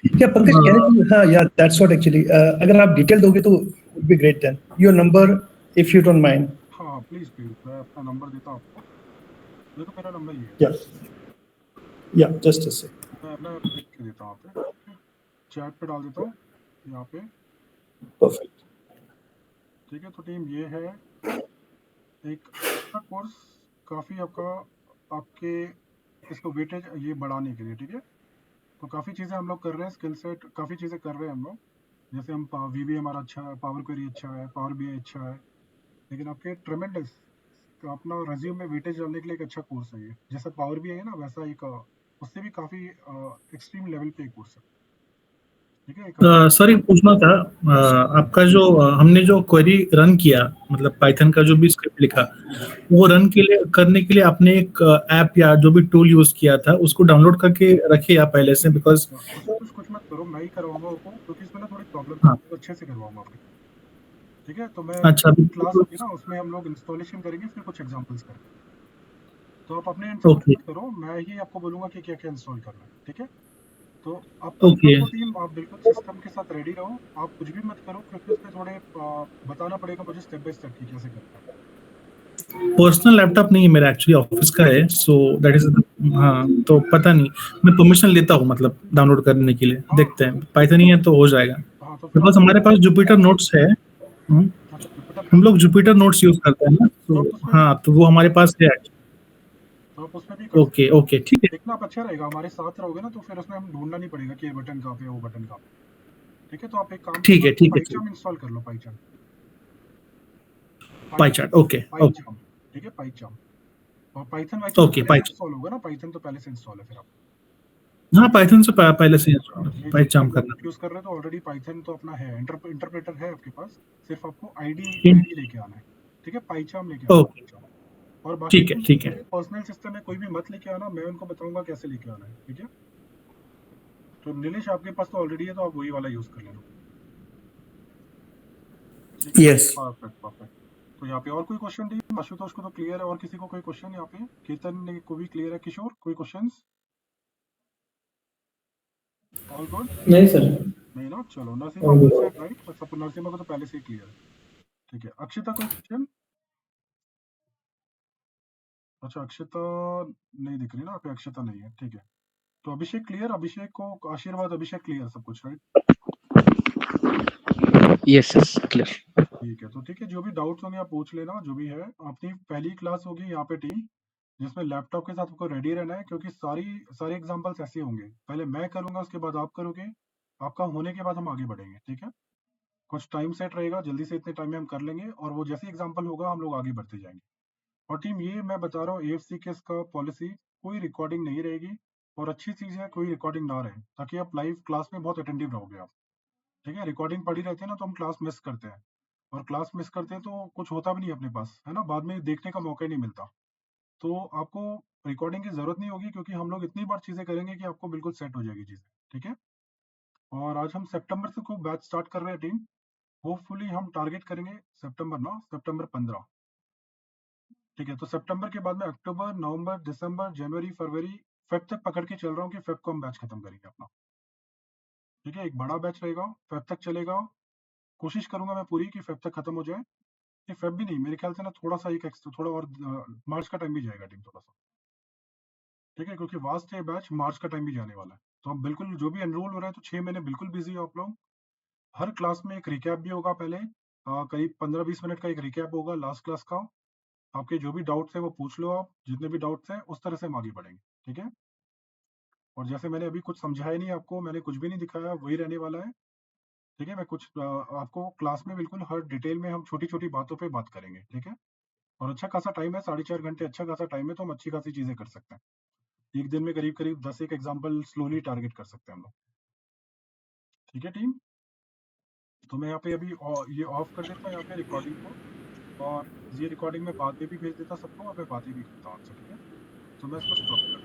Yeah, Pankaj, हाँ, yeah, that's what actually. अगर आप डिटेल दोगे तो would be great then. Your number, if you don't mind. हाँ प्लीज मैं अपना नंबर देता हूँ आपको। देखो मेरा नंबर ये है। Yeah, just a sec. मैं अपना लिख के देता हूँ यहाँ पे, चैट पे डाल देता हूँ यहाँ पे। Perfect. ठीक है। तो टीम ये है एक कोर्स, काफ़ी आपके इसको वेटेज ये बढ़ाने के लिए, ठीक है। तो काफ़ी चीज़ें हम लोग कर रहे हैं, स्किल सेट काफ़ी चीज़ें कर रहे हैं हम लोग, जैसे हम VB हमारा अच्छा है, पावर क्वेरी अच्छा है, पावर BI अच्छा है, लेकिन आपके ट्रेमेंडस तो अपना रेज्यूम में वेटेज डालने के लिए एक अच्छा कोर्स है ये। जैसा पावर BI है ना, वैसा एक उससे भी काफ़ी एक्सट्रीम लेवल पे एक कोर्स है, ठीक है। सर ये पूछना था, आपका जो हमने जो क्वेरी रन किया, मतलब पाइथन का जो भी स्क्रिप्ट लिखा, वो रन करने के लिए आपने एक ऐप या जो भी टूल यूज किया था उसको डाउनलोड करके रखे या पहले से? बिकॉज कुछ मत करो, मैं ही करवाऊंगा आपको, क्योंकि इसमें ना थोड़ी प्रॉब्लम है, तो अच्छे से करवाऊंगा आपको, ठीक है। तो मैं अच्छा, क्लास होगी ना, उसमें हम लोग इंस्टॉलेशन करेंगे, फिर कुछ एग्जांपल्स करेंगे, तो आप अपने इंस्टॉल करो, मैं ही आपको बोलूंगा कि क्या क्या इंस्टॉल करना है, ठीक है। तो आप टीम आप बिल्कुल सिस्टम के साथ रेडी रहो, आप कुछ भी मत करो, क्योंकि उसमें थोड़े बताना पड़ेगा मुझे स्टेप बाय स्टेप की कैसे करना है। पर्सनल लैपटॉप नहीं है मेरा, एक्चुअली ऑफिस का है, सो दैट इज हाँ, तो पता नहीं, मैं परमिशन लेता हूँ मतलब डाउनलोड करने के लिए। देखते हैं, पाइथन ही है तो हो जाएगा, बिकॉज हमारे पास जुपिटर नोट्स है, हम लोग जुपिटर नोट्स यूज करते हैं ना, तो हाँ, तो वो हमारे पास है। तो आप उसमें भी ओके ठीक है, देखना आप अच्छा रहेगा, हमारे साथ रहोगे ना, तो फिर उसमें हम ढूंढना नहीं पड़ेगा कि ये बटन कहाँ पे है, वो बटन कहाँ पे, ठीक है। तो आप एक काम ठीक है पाइचार्म इंस्टॉल कर लो, पाइचार्म, ओके ठीक है, पाइचार्म। और पाइथन इंस्टॉल होगा ना, पाइथन तो पहले से इंस्टॉल है फिर आप, हाँ, पाइथन से पहले से पाइचार्म करना यूज कर रहे हैं, तो ऑलरेडी पाइथन तो अपना है, इंटरप्रेटर है आपके पास, सिर्फ आपको आईडी लेके आना है, ठीक है। पाइचार्म लेके आना है, और बाकी ठीक है पर्सनल सिस्टम में कोई भी मत लेके आना, मैं उनको बताऊंगा कैसे लेके आना है, ठीक है। तो नीलेश आपके पास तो ऑलरेडी है, तो आप वही वाला यूज कर लेना। Yes, perfect. तो यहाँ पे और कोई क्वेश्चन नहीं, आशुतोष को तो क्लियर है, और किसी को कोई क्वेश्चन यहाँ पे? कीर्तन को भी क्लियर है, किशोर कोई क्वेश्चंस? All good? नहीं सर, नहीं ना, चलो नरसिम्हा राइट, सब नरसिम्हा को तो पहले से ही क्लियर है, ठीक है। अक्षिता कोई क्वेश्चन? अच्छा, अक्षता नहीं दिख रही ना, पे अक्षता नहीं है, ठीक है। तो अभिषेक क्लियर, अभिषेक को आशीर्वाद, अभिषेक क्लियर सब कुछ, राइट? Yes clear. ठीक है, तो ठीक है, जो भी डाउट्स होंगे आप पूछ लेना, जो भी है। अपनी पहली क्लास होगी यहाँ पे टीम, जिसमें लैपटॉप के साथ आपको रेडी रहना है, क्योंकि सारे एग्जांपल्स ऐसे होंगे, पहले मैं करूंगा, उसके बाद आप करोगे, आपका होने के बाद हम आगे बढ़ेंगे, ठीक है? कुछ टाइम सेट रहेगा, जल्दी से इतने टाइम में हम कर लेंगे, और वो जैसे एग्जाम्पल होगा हम लोग आगे बढ़ते जाएंगे। और टीम, ये मैं बता रहा हूँ, AFC केस का पॉलिसी, कोई रिकॉर्डिंग नहीं रहेगी, और अच्छी चीज है कोई रिकॉर्डिंग ना रहे, ताकि आप लाइव क्लास में बहुत अटेंटिव रहोगे आप, ठीक है? रिकॉर्डिंग पड़ी रहती है ना, तो हम क्लास मिस करते हैं, और क्लास मिस करते हैं तो कुछ होता भी नहीं अपने पास, है ना, बाद में देखने का मौका ही नहीं मिलता। तो आपको रिकॉर्डिंग की जरूरत नहीं होगी, क्योंकि हम लोग इतनी बार चीजें करेंगे कि आपको बिल्कुल सेट हो जाएगी चीजें, ठीक है? और आज हम सितंबर से को बैच स्टार्ट कर रहे हैं टीम, होपफुली हम टारगेट करेंगे सितंबर 15, ठीक है? तो सितंबर के बाद में अक्टूबर, नवंबर, दिसंबर, जनवरी, फरवरी, फेब तक पकड़ के चल रहा हूँ कि फेब को हम बैच खत्म करेंगे अपना, ठीक है? एक बड़ा बैच रहेगा, फेब तक चलेगा, कोशिश करूंगा मैं पूरी कि फेब तक खत्म हो जाए। ये फेब भी नहीं, मेरे ख्याल से ना थोड़ा सा एक एक्स्ट्रा, थोड़ा और मार्च का टाइम भी जाएगा टीम, थोड़ा सा, ठीक है? क्योंकि वास्ट है बैच, मार्च का टाइम भी जाने वाला है। तो हम बिल्कुल, जो भी एनरोल हो रहा है, तो 6 महीने बिल्कुल बिजी हो आप लोग। हर क्लास में एक रिकैप भी होगा पहले, करीब 15-20 मिनट का एक रिकैप होगा लास्ट क्लास का। आपके जो भी डाउट्स है वो पूछ लो, आप जितने भी डाउट्स हैं, उस तरह से हम आगे बढ़ेंगे, ठीक है? और जैसे मैंने अभी कुछ समझाया नहीं आपको, मैंने कुछ भी नहीं दिखाया, वही रहने वाला है, ठीक है? मैं कुछ आपको क्लास में बिल्कुल हर डिटेल में हम छोटी छोटी बातों पे बात करेंगे, ठीक है? और अच्छा खासा टाइम है, 4.5 घंटे अच्छा खासा टाइम है, तो हम अच्छी खासी चीजें कर सकते हैं। एक दिन में करीब करीब 10 एक एग्जाम्पल स्लोली टारगेट कर सकते हैं हम लोग, ठीक है टीम? तो मैं यहाँ पे अभी ये ऑफ कर देता हूँ यहाँ पे रिकॉर्डिंग को, और ये रिकॉर्डिंग में बातें भी भेज देता सबको, और मैं बातें भी करता हूँ आपसे, ठीक है? तो मैं इसको स्टॉप कर